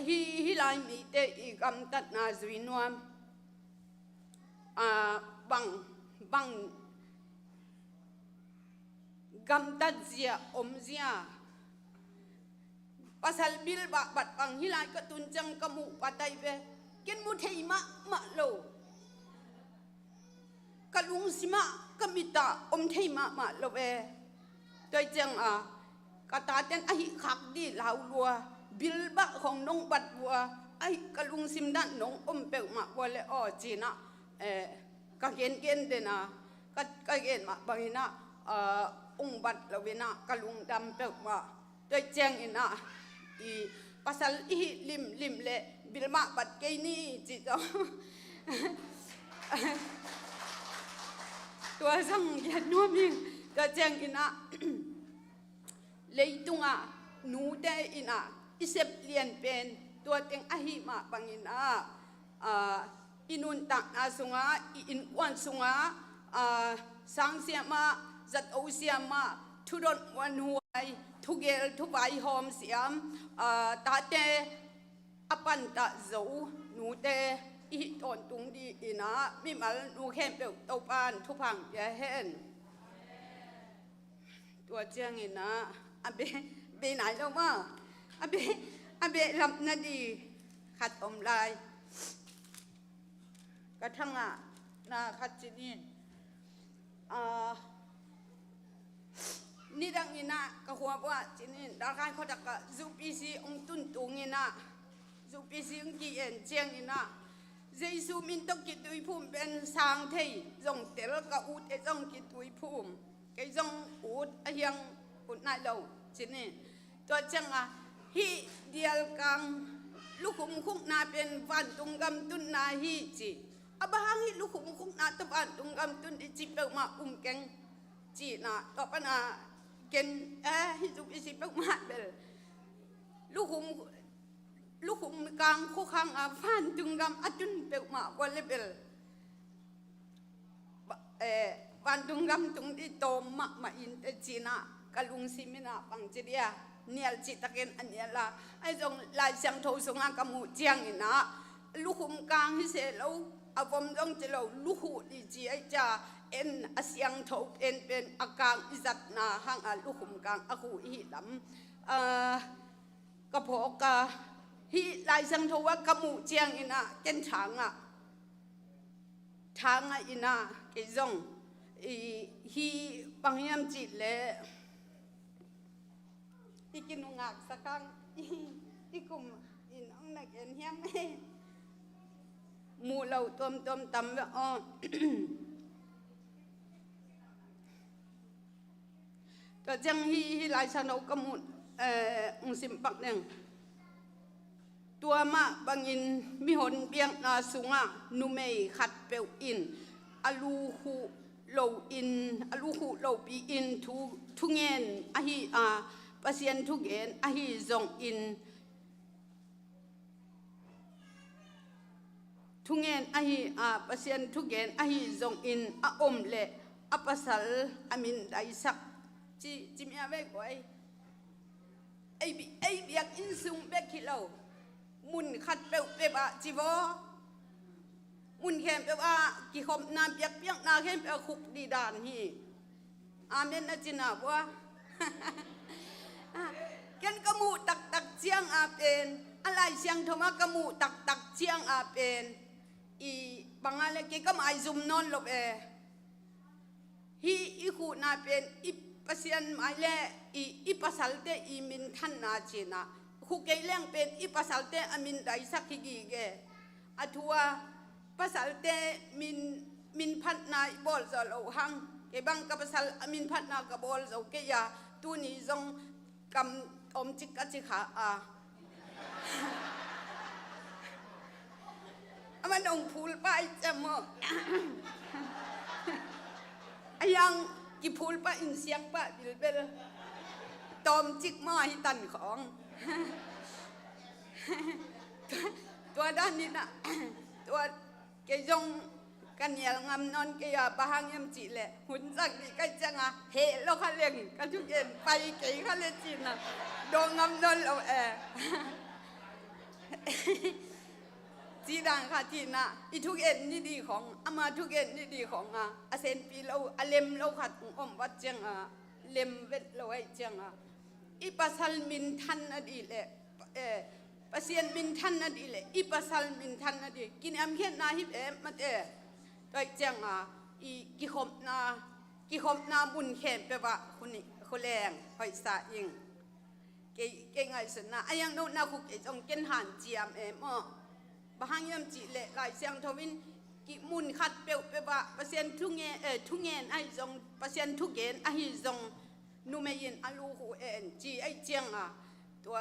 ฮิลายมีเตอีกำตัดนาจวินวมบังกำตัดเสียอมเสียภาษาบิลบัดบังฮิลายกตุนจังกมูปัตไตเวกินมุทัยมะโลกะลุงสิมะกะมิตาอมทัยมะโลเวตัวจังกะตาเต้นอหิขักดีลาวลัวบิลบะของน้องบัดวัวไอ้กะลุงซิมดันน้องอมเปวมาวัวเลอจีนะกะเกนเดนะกะเกนมาบางนะองบัดละเวนะกะลุงดำเปวมาตัวแจงอินะอีภาษาอีลิมเลบิลมาบัดเกนี่จีจ้า ตัวสังยันนัวมิงตัวเจงอินะเลยตุงอ่ะหนูได้อินะอิเซบเลียนเป็นตัวเต็งอหิมาปังอินะอินุนตักอาสุงาอินวันสุงาสังเสียมาจัดโอเสียมาทุรนวันหวยทุเกลทุบายหอมเสียมตาเตอปันตะโจหนูเตอีตอนตุงดีอินะมิมาลนูเข้มเปลตปานทุพังยาเห็นตัวเจียงอินะอเบไหนแล้วมาอเบลำนาดีขัดอมลายกระทั่งนาขัดจีนีนี่ดังอินะก็หัวว่าจีนีดาร์กเขาจะกะจูปีซีองตุนตุงอินะจูปีซีองกีเอ็นเจียงอินะเจสูมินตกิตุยภูมิเป็นสางเทยจงเตลกะอุดจงกิตุยภูมิไกจงอุดยังอุดนายเราจีนีตัวจังฮีเดียลกังลูกขุมคุกนาเป็นวันตุงกำตุนนาฮีจีบางฮีลูกขุมคุกนาตะวันตุงกำตุนจีเปลมาแกงจีนาต่อปนาเกนฮิจุบิสิเปลมาเบลลูกขุมกลางคุกขังฟันตุงกำตุนเปลมาวันเลเบลวันตุงกำตุงที่โตมาอินเตจีนากลุงซิมินาปังจีเดียเนียลจิตะเกนอันเนียละไอ้จงลายเสียงโทสงากมูเจียงอินะลูกขุมกลางฮิเสลอาวมจงจะเราลูกหูดีจีไอจ่าเอ็นเสียงโทเป็นอาการอิจัดนาห้างลูกขุมกลางอาหูอีลำกระเพาะกะฮิลายเสียงโทว่ากมูเจียงอินะเกนทางอินะเกจงฮีปังยามจิเลอีกินุงักสักครั้งอีกุมอีน้องนักเอ็นเฮียมมูเราต้มตำแบบอ๋อก็จังฮีลายชนกมุดองสิมปักหนึ่งตัวมาบางอินมีหนเบียงนาสุงะนุเมยขัดเปลวอินอลูหูโลอินอลูหูโลปีอินทุเงินอหิปัสยันทุเงินอหิจงอินทุเงินอหิปัสยันทุเงินอหิจงอินอมเลอปัสลอามินไดสักจิมีอะไรก่อยไอเบียกอินซุงเบกขิโลมุนขัดเปเปบะจิโวมุนเข้มเปว่ากิขมน้ำเปียกนาเข้มเปคุกดีดานฮีอาเมนนะจินาบัวกันกมูตักเจียงอาเป็นอะไรเสียงธรรมะกมูตักเจียงอาเป็นอีบางอะไรก็มาซุมนอนลบฮีอีขูนาเป็นอีปัสยันมาเลอีปัสสัลเตอีมินทันนาจีนาคุกเกลี้ยงเป็นอีปัสสัลเตอามินไดสักกีเกอทัวปัสสัลเตมินพัดนายบอลจะเอาหังเกบังกับปัสสัลอามินพัดนากบอลจะเกียตัวนี้จงกำอมจิกจิขามันองพูลไปจะมอยังกิพูลไปอินเสียงปะบิลเบลตอมจิกมาให้ตันของตัวด้านนี้นะตัวเกยงกันเยลงำนอนเกียบะฮังยมจีเละหุ่นสักดีก็จังเฮโลคาเลงกันทุกเย็นไปเกยคาเลจีนะโดนงำนอนเราจีดังค่ะจีน่ะอีทุกเอ็นนี่ดีของอามาทุกเอ็นนี่ดีของอาเซนปีเราเลมเราขัดอมวัดจังเลมเวทเราไอ้จังอีปัสสัลมินทันอดีเละปัสยันมินทันอดีเละอีปัสสัลมินทันอดีกินอัมเขียนนาฮิบมาเตะตัวจังอีกิขมนาบุญเข็มไปว่าคนนี้คนแรงหอยสาอิงเก่งไงสนะไอ้ยังโน้นนาคุกเอจงเกณฑ์หันเจียมบางยามจีเละหลายเสียงทวินกิมุนขัดเปลวไปว่าเปอร์เซ็นต์ทุกเงินไอ้จงเปอร์เซ็นต์ทุกเงินไอ้จงนูเมยินอาลูหูจีไอ้เจียงตัว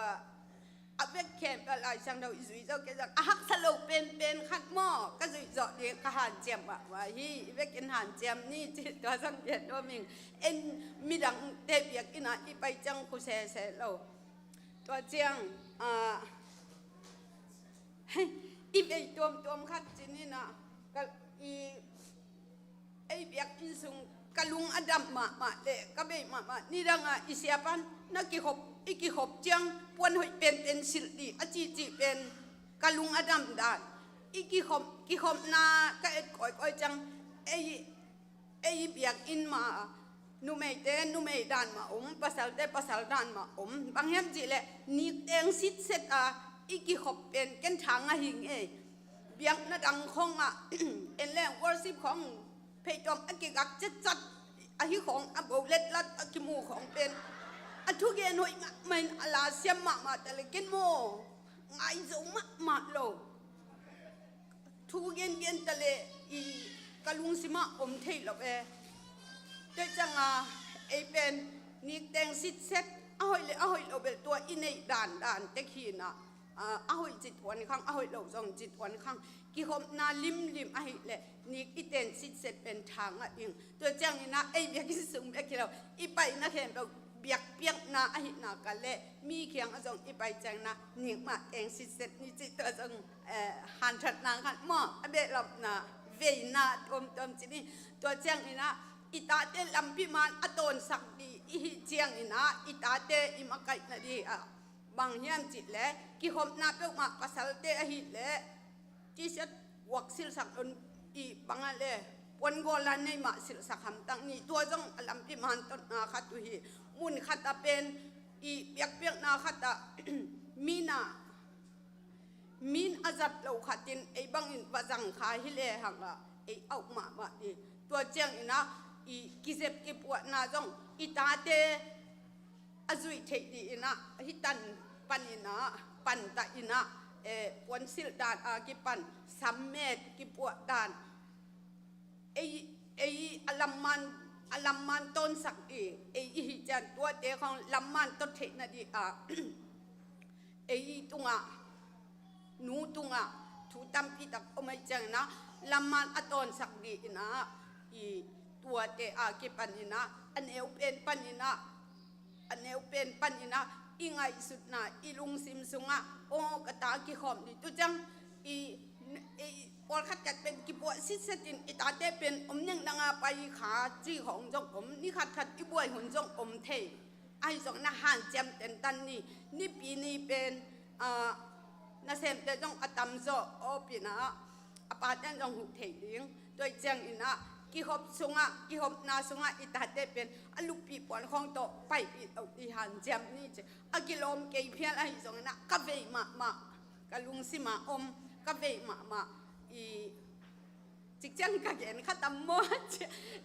อ a vek khem ba lai sang do zui zo ke jang a hak salo pen khat mo ka zui zo de ka han jem wa hi vek in han jem ni chi to sang yen do ming en mi dang te biak ina I pai chang khu se lo to chiang I be tom khat chin ni na ka I biak in sung kalung adam ma le ka be ma ni danga isiapan na ki hop chiang pon hoi pen sil di a chi pen kalung adam dan ki hop na ka et koi chang ei biak in ma nu mei dan ma pasal dan ma bang hem ji le ni teng sit set a ki hop pen ken thang a hing biak na dang khong a en le worshipของเพจอมอักกักจัดอาฮิของอโบเล็ดลัดอักมูของเป็นอัทุเกนหอยมันอลาเสียมมาแต่ละกินโมไงจงมาโลทุเกนแต่ละอีกะลุงสิมาอมเทลเอแต่จังเป็นนิกแดงซิดเซ็ตเอาหอยเราเป็นตัวอินในด่านเตขีนะเอาหอยจิตวันข้างเอาหอยเราจงจิตวันข้างกี่หอมนาลิมอะหิเละนี่อีเตนสิเสร็จเป็นทางอ่ะอิงตัวจังนี่นะไอ้เบียกิสุงเบียกิเราอีไปนะเห็นเราเบียกเปียกนาอะหินากันเละมีเขียงจงอีไปจังนะนี่มาเองสิเสร็จนี่จิตตัวจงหันถัดนางกันหม้อเบียหลับนะเวนาตมจินี่ตัวจังนี่นะอีตาเตลำพิมานอโตนสักดีอีเจียงนี่นะอีตาเตอีมาไก่นะดีบางเฮียนจิตเละกี่หอมนาเปียกมากระสัลเตอะหิเละที่เสร็จวักสิลสักอนอีบังอะไรวันโกลันในมาสิลสักคำตั้งนี้ตัวจงลำพิมานต้นนาขัดตุฮีมุนขัดตาเป็นอีเปียกนาขัดตามินอาจัดเราขัดจินไอบังอินวาจังขาฮิเลหังละไอเอามาดีตัวเจียงอินะอีกิเซบกิปวดนาจงอีตาเตอจุยเทดีอินะฮิตันปันอินะปันตาอินะวันสิลดานกิปันสัมเมตกิปวดดานอลัมมันต้นสักดีฮิจันตัวเตของลัมมันต้นเทนดีตุงนูตุงทูตัมพิตักอไม่จังนะลัมมันต้นสักดีนะตัวเตกิปันนะอันเอวเป็นปันนะอันเอวเป็นปันนะอีไงสุดนะอีลุงซิมซุงโอ้กตากิขอมดิตุจังปอลขัดกัดเป็นกิบวสิเซตินอีตาเตเป็นยังนางไปขาจีของจงนี่ขัดกิบวยหุ่นจงเทไอจงน่าหันเจมเต็นตันนี่ปีนี้เป็นน่าเซมเตจงอตัมโซโอปีนะปาเตนจงหุเทเลี้ยงโดยจังอินะกิหอบซุงกิหอบนาซุงอีตาเตเป็นอลูปีปอนของโตไปปีเอาที่หันเจมนี่เจกิลมเกยเพียนไอจงนะกะเวมากะลุงสิมากะเวมาจิกจังกะเกนข้าตำมด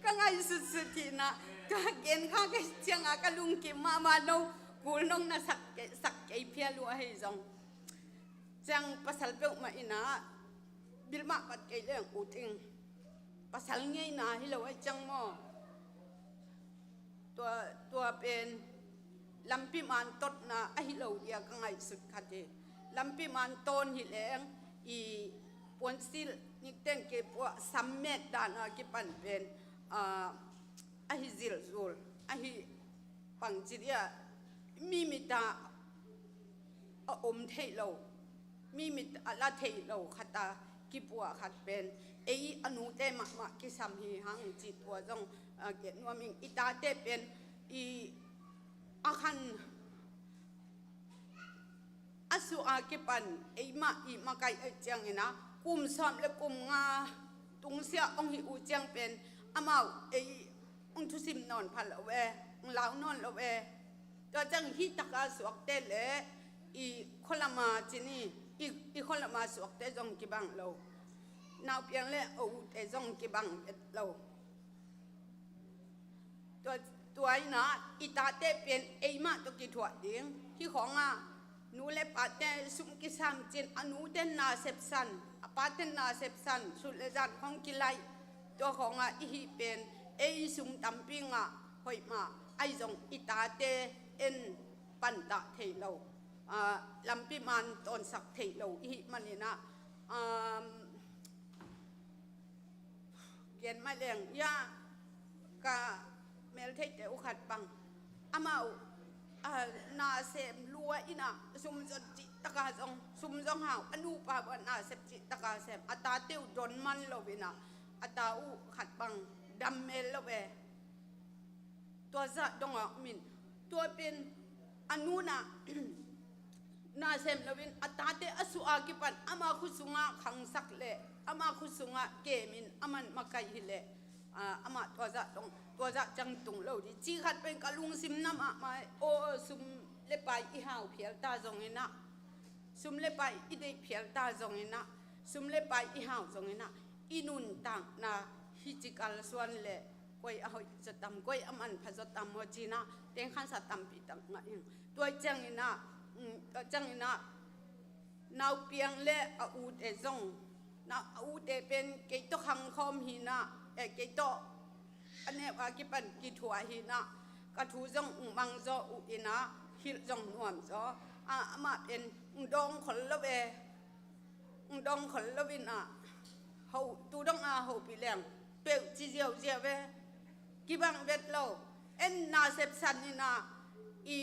ก็ไงสุดๆทีนะกะเกนข้าก็จังกะลุงกิมาโนกูน้องน่ะสักไอเพียลัวให้จงจังภาษาเปลมาอินะบิลมาปัดไอเรื่องอุทิงภาษาเงี้ยนะให้เราไอ้จังมอตัวเป็นลำพิมานต้นนะไอ้เราเดียก็ไงสุดขัดเจลำพิมานต้นหิแรงอีปวนซิลนิเต้นเก็บว่าซัมเมตดานกิปันเป็นไอ้ซิลซูลไอ้ปังจิเดียมีมิตาเทโลมีมิตาลาเทโลขัดตากิปัวขัดเป็นอนุเตมากิสัมฮีหังจิตตัวจงเกิดว่ามิงอิตาเตเป็นอาคันอสุอากิปันมาไกเจียงนะกุมซ้อมและกุมงาตุงเสียองหิอูเจียงเป็นอามาองทุสิมนอนพันละเวลาวนอนละเวตัวจังฮิตกาสวกเตเลคนละมาจีนี่คนละมาสวกเตจงกิบังเรานาวเพียงเล่เอาแต่จงกิบังเราตัวไอ้นะอิตาเตเป็นมาตัวกิถั่วเดียงที่ของนูเล็บปาเตสุมกิสามจินอนุเดนนาเซปซันปาเตนนาเซปซันสุดเลจันของกิไลตัวของอีเป็นสุมตัมปิงหอยมาไอจงอิตาเตปันตะเทโล ลำปีมันตอนสักเทโลอีมันนี่นะเกียนไม่เลี้ยงยากะเมลเทเตอุขัดปังอามานาเซมลัวอินะซุมจนจิตกาจงซุมจงหาวอนุปาบนาเซมจิตกาเซมอัตาเตียวดนมันโลวินะอัตาอุขัดปังดัมเมลโลเวตัวจะดงอ่ะมินตัวเป็นอนุนะนาเซมโลวินอัตาเตอสุอากิปันอามาคุสุงะขังสักเล่อามาคุสุงะเกมินอามันมาไกฮิเล่อามาตัวจะดงตัวจะจังตุงโลดิจีขัดเป็นกะลุงซิมน้ำมาโอซุมเลไปอีหาวเพียลตาจงเงินะซุมเลไปอีเด็กเพียลตาจงเงินะซุมเลไปอีหาวจงเงินะอีนุนต่างนาฮิจิกัลส่วนเล่ก้อยเอาจะตำก้อยอามันพัสตำโมจีนะเต็งขันสัตตำปีตังงะตัวจังเงินะจังเงินะนาวเปียงเล่อูเตจงนาอูเตเป็นเกยโตขังคอมหินะเกยโตอันนี้ว่ากิปันกิถัวหินะกระทูจงมังจออุอินะฮิลจงนวมจอมาเป็นดองขลละเวดองขลละวินะเขาตูดองเขาปีแรงเปียวจีเจียวเจียวเวกิบังเวทเราเอ็นนาเซปซันนี่นะอี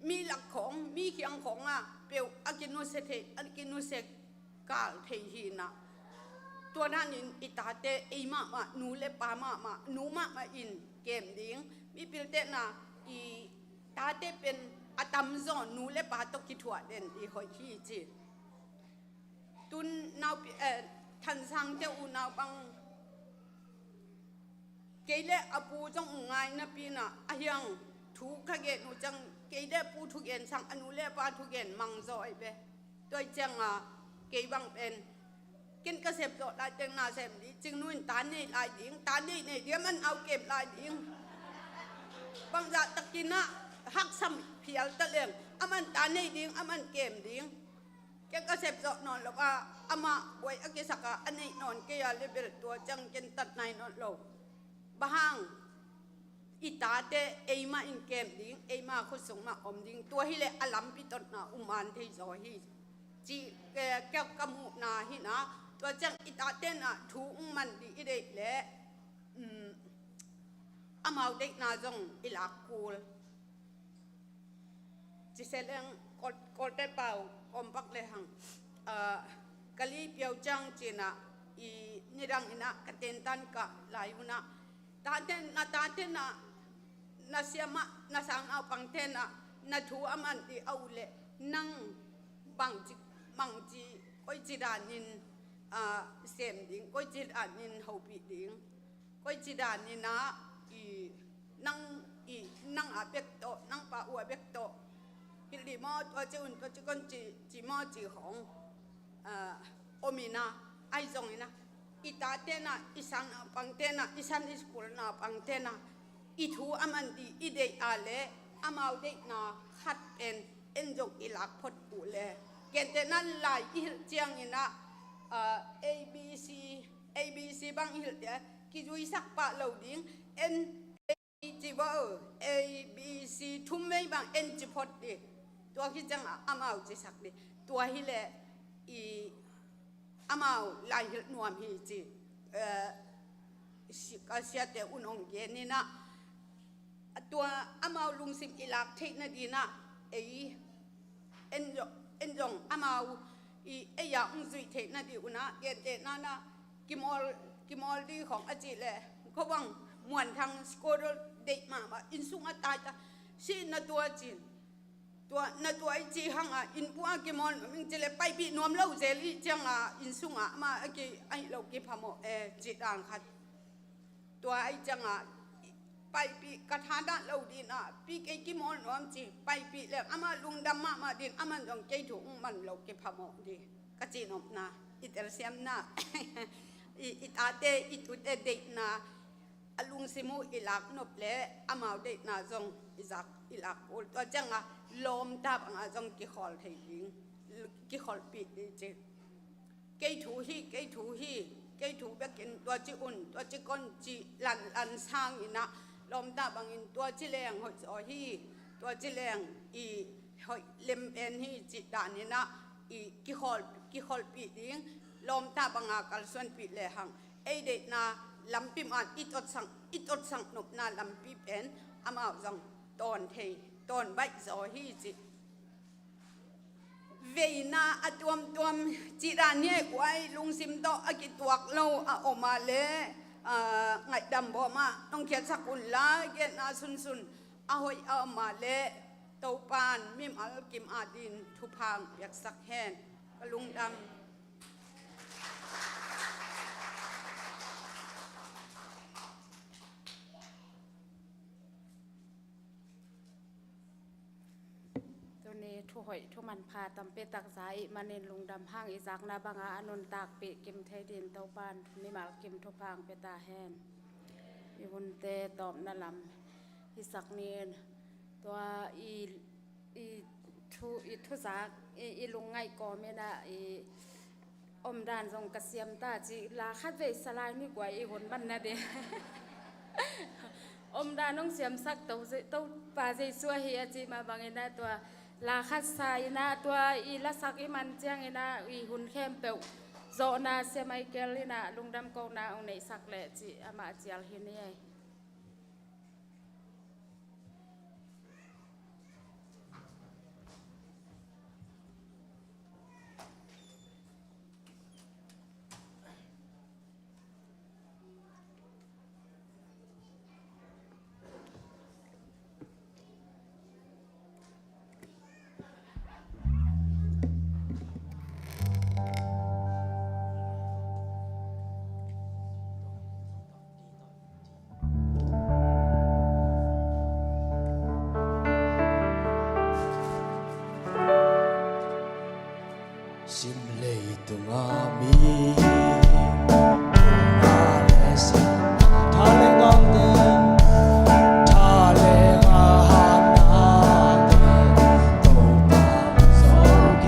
มีหลักของมีเขียงของเปียวอากินุเซเทอากินุเซกาลเทหินะตัวนั้นอิตาเตอีมาหนูเลปามาหนูมาอินเกมดิ้งมีพิลเตนะอีตาเตเป็นอาตัมซอนหนูเลปาตกิถวดเด่นอีหอยขี้จีตุนนาวทันสังเตอุนาวบังเกยเลอปูจงงายนะปีนะอายังถูกขะเกนูจังเกยเลปูทุกเย็นสังอนุเลปาทุกเย็นมังซอยเปตัวจังเกยบังเป็นกินกระเสพตัวลายเต็งนาเสพดีจึงนู่นตานี่ลายดิ้งตานี่เนี่ยเดี๋ยวมันเอาเก็บลายดิ้งบางอย่างตะกินนะหักซ้ำเพียลตะเลียงอามันตานี่ดิ้งอามันเก็บดิ้งแกกระเสพตัวนอนแล้วว่าอามาไว้อกิสักอันนี้นอนเกียร์เลเบลตัวจังกินตัดในนอนโลบางอิตาเตเอมาอินเก็บดิ้งเอมาคุสงมาอมดิ้งตัวฮิเลอลัมปิตนาอุมานที่จอฮีจีแกกำมุนาฮินะตัวจังอิตาเตนะถูกมันดีเด็กเละอามาเด็กนาจงอิลักคูลจิเสเลงกอดได้เป่าอมปักเลยหังกะลีเปียวจังจีนะอีนิรังอินะกะเตนตันกะลายุนะตาเตนะนาเสียมะนาสังเอาปังเตนะนาถูอามันดีเอาเละนั่งบังจีก้อยจีดานินเสียมดิ้งก้อยจีดานินเฮาปีดิ้งก้อยจีดานินนะนั่งอาเบกโตนั่งปะอัวเบกโตพิลิมอตัวเจ้าตัวเจ้าคนจีมอจีของโอมินาไอจงนะอิตาเตนะอิสันปังเตนะอิสันอิสกุลนะปังเตนะอิทูอามันดีอิเดอาเลอามาเด็กนะขัดเป็นเอ็นจงอิลักพดปูเลเกณฑ์แต่นั้นลายอิลเจียงอินะABC บางอิลเดียกิจุยสักปะเหล่าดิ้ง Nจีว่าABC ทุ่มไม่บาง N จีพอดดิตัวคิดจังอามาจีสักดิตัวฮิเลอามาลายฮิลนวมฮิจีก็เสียแต่อุ่นองเย็นนี่นะตัวอามาลุงสิมอิลักเทคนาดีนะเอ็นจงอามาไอ้ยาอุ้งจุยเทคนาดีอุนะเกณฑ์เจน่านะกิมอลดีของอาจิเลเขาวังมวนทางสโกดเด็กมาอินสุงอัตตาสินาตัวจีนตัวไอจีหังอินปัวกิมอลมิงเจเลไปปีนวมเล่าเจลีจังอินสุงมาไอเราเก็บพามจิตอ่างขัดตัวไอจังไปปีกระทาด้านเราดินปีเกกิมอนรวมจีไปปีแล้วอามาลุงดำมาดินอามันต้องเกยถุงมันเราเก็บพามดีกะจีนอมนาอิตาเซียมนาอิตาเตอิตุเตเด็กนาลุงซิมูอิลักนบเละอามาเด็กนาจงอิลักตัวจังลมทับจงกิขอลเทียงกิขอลปีดีจีเกยถูเบกินตัวจีอุ่นตัวจีก้นจีลันสร้างอินะลมตาบังอินตัวจีแรงหัวจอฮีตัวจีแรงอีเฮ หอยเล็มเป็นที่จิตดานี่นะอีกิฮอลปีดิ้งลมตาบังอากัลส่วนปีเลหังไอเด็กนาลำปิมอันอิดอดสังนบนาลำปีเป็นอามาจังตอนเทตอนใบจอฮีจิเวนาอตวมจิรานี่ไว้ลุงซิมโตอากิตวกโลอาอมาเลไงดำบ่มาต้องเขียนสักุลลาเกนาซุนอาหอยอามาเลเตาปานมิมอัลกิมอาดินทุพังอยากสักแห่นกลุงดำตัวนี้ทุหอยทุมันพาตำเปตักสายมาเนนลุงดำห้างอีสักนาบังอาอนุนตากปีเก็มไทยดินเตาปานมิมาเก็มทุพังเปตาแห่นมีบุญเตตอบนาลำอีสักเนียนตัวทุสักอีลุงไงก่อไม่ได้อมดานทรงกระเสียมตาจีลาคัดเวสลายนี่กว่าอีหนบันนะเดอมดานน้องเสียมสักเต้าปาใจซัวเฮียจีมาบางเงินตัวลาคัดสายนะตัวอีละสักอีมันเจียงเงินอีหุ่นเข้มเปวโซนาเสียไมเกลลินะลุงดำกองนาองในสักแหละจีอามาเจียลเฮนี่ไอซิมเลยตุงอามีอาเลสทาเลงองเดทาเลงอาฮานาเดโตปาโซเก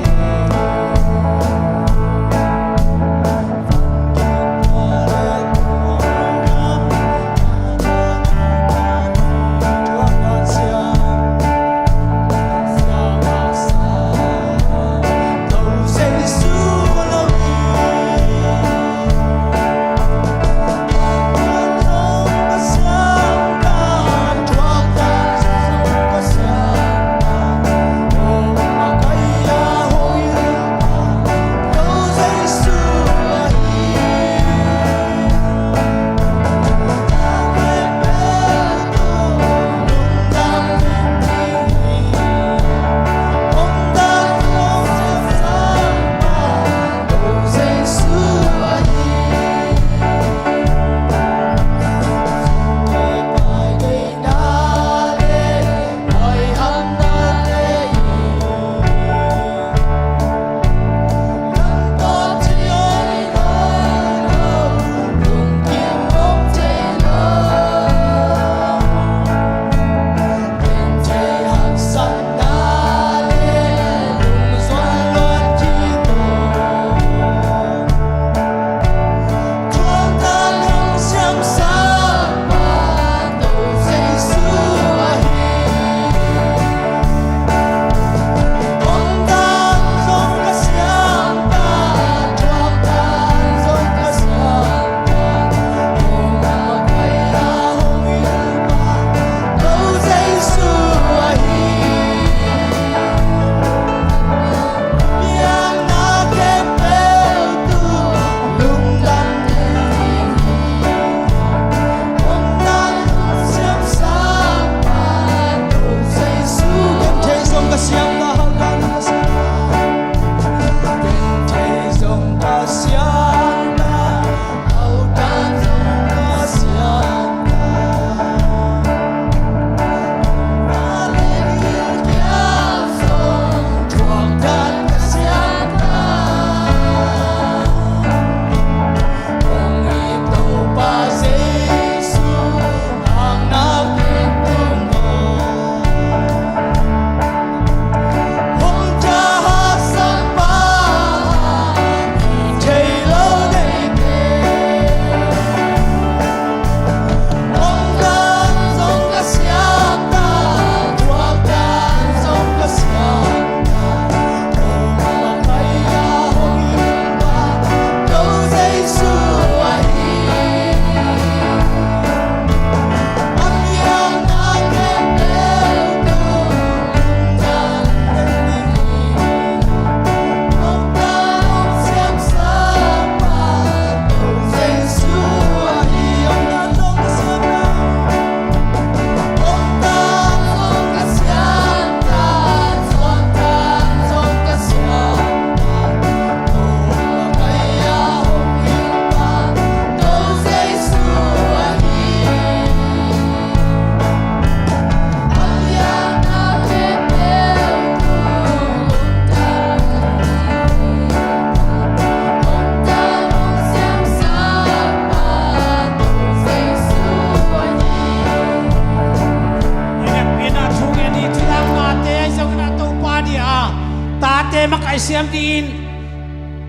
ตาเตมักไอเสียมดีน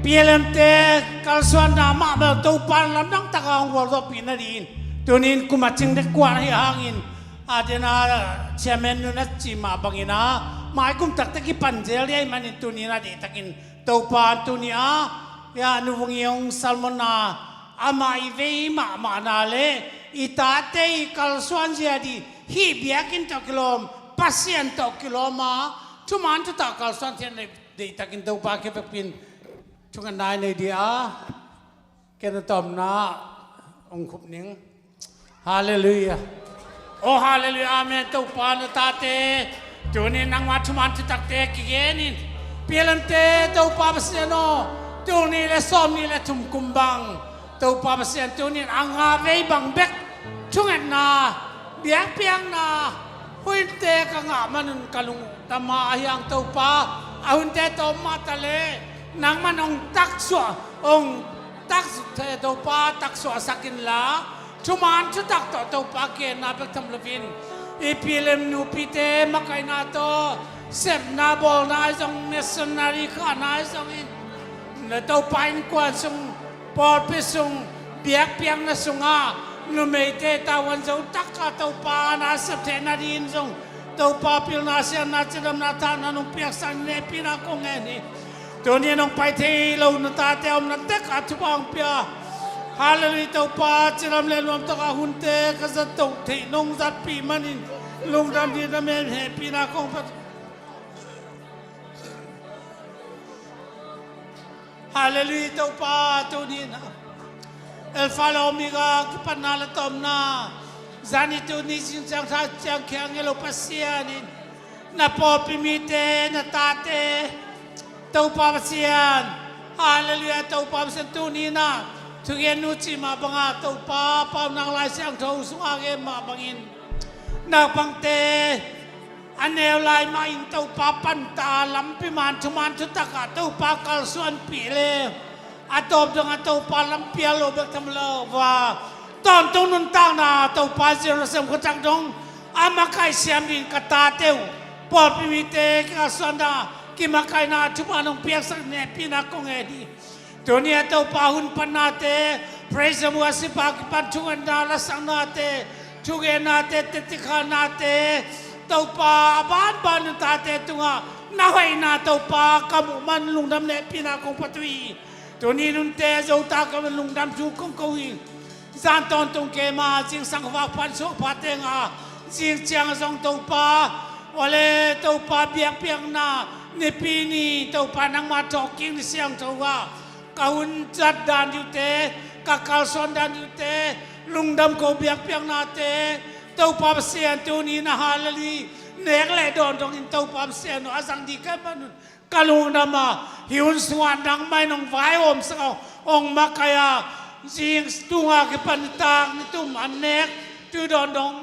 เปียเลมเตกัลส่วนนามาเบลตูปันลำนังตะกางวัวรบปีนาดีนตัวนี้กุมาจึงได้กวนให้หางอินอาเดนาเชมเมนนุนัดจีมาบังอินาหมายกุมตักตะกี้ปันเจลียมันอินตัวนี้นาดีตะกินตัวปานตัวนี้ยานุวงยงซัลมนาอามาอีเวมานาเลอีตาเตกัลส่วนเจดีฮีเบียกินตะกิโลมปัสยันตะกิโลมาทุมันทุตากัลส่วนเจดีตะกินตัวปาเก็บปินช่วงนายในเดียแกนตอมนาองคุบนิงฮาเลลูยาโอฮาเลลูยาเมนตุปานตาเตตัวนี้นางวัชมันตักเตกิเกนินเปียลันเตตุปาบเสโนตัวนี้และซ้อมนี่และทุ่มกุมบังตุปาบเสนตัวนี้อังอาเวบังเบกช่วงนาเบียงเปียงนาหุ่นเตกังอามันกะลุงตามาอย่างตุปาอาหุ่นเตตอมมาตะเลนางมันองตักสัวองตักเทตุปาตักสัวสักินลาชุมันชุตักต่อตุปาเกนาเบกทำลวินอีพีเลมนูปีเตมาไกนาโตเซมนาบอลนาจงเมสนารีข้านาจงอินเนตุปาอินกวนจงปอดพิจงเบียกเปียงนาจงอานูเมเตตาวันจงตักกาตุปานาเซปเทนาดีนจงตุปาพิลนาเซียนาจิดมนาทานานุเปียกสันเนปินาคงเอนีตัวนี้น้องไปที่เราหน้าตาเตอมนั่นเด็กอัจฉริยะเปียฮาเลลูยาตัวป้าจิรำเลนวมตะกาหุ่นเตะก็จะตกที่น้องจัดปีมันนี่ลุงดำดีดำเมนเฮปีนาคงพัดฮาเลลูยาตัวป้าตัวนี้นะเอลฟาโลมิกาคิปนาลตอมนาจานิตัวนี้จิงจังท่าจังแข็งเอโลปัสเซียนี่นาปอปิมิเตนาตาเตตัวป้าเสียนฮาเลลูยาตัวป้าเสียนตัวนี้นะทุกอย่างนู้นจีมาบังอาตัวป้าป้านางลายเสียงเขาสุอาเกมาบังอินนักบังเตอันเอวลายมาอินตัวป้าปันตาลำพิมานชุมันชุตกะตัวป้ากัลส่วนปีเลอาตบdenganตัวป้าลำเปียโลเบกทำเลว่าตอนตรงนู้นตั้งนาตัวป้าเจริญเสมขจังดงอามาไก่เสียมดินกตาเตวปอพิมิเตกัลส่วนนากิมาไก่นาชุมันองเปียกสักเนปีนักคงเอดีตัวนี้ตัวป้าหุ่นปันนาเต praise มัวสิปากปันชุกันดาลสังนาเตชุเกนาเตติขานาเตตัวป้าบ้านตาเตตุงานาไว้นาตัวป้ากำมุมันลุงดำเนปีนาคงปัตวีตัวนี้นุ่นเตเจ้าตากำมันลุงดำจูคงกุยจานตอนตรงเกมาจิงสังวาพันสุพัดเองจิงเจียงสองตัวป้าวะเลตัวป้าเบียกเปียงนาในปีนี้ตัวป้านังมาจอกกิ้งเสียงตัวkaun jat dan yute kakal son dan yute lungdam ko biak piang na te tau pap sian tu ni na halali nek le don dong in tau pap sian no asang di ka man kalung dama hiun swan dang mai nong vai om sao ong makaya jing tunga ke pantang ni tu man nek tu don dong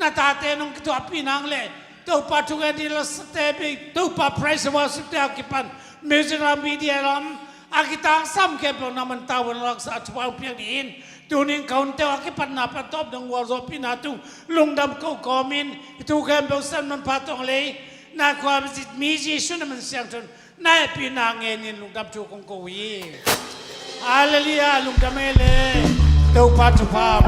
na ta te nong tu pinang le tau pa tu ga di la ste bi tau pa praise worship te ki pan music media ram akitang sam keplo naman tawon lak sa atwa piang diin tuning kaunte akipan na patop dang wazo pinatu lungdam ko komin itu kempo san man patong le na kwa visit miji shuna man siang ton na pinangen in lungdam chu kong ko wi hallelujah lungdam ele tau patu pa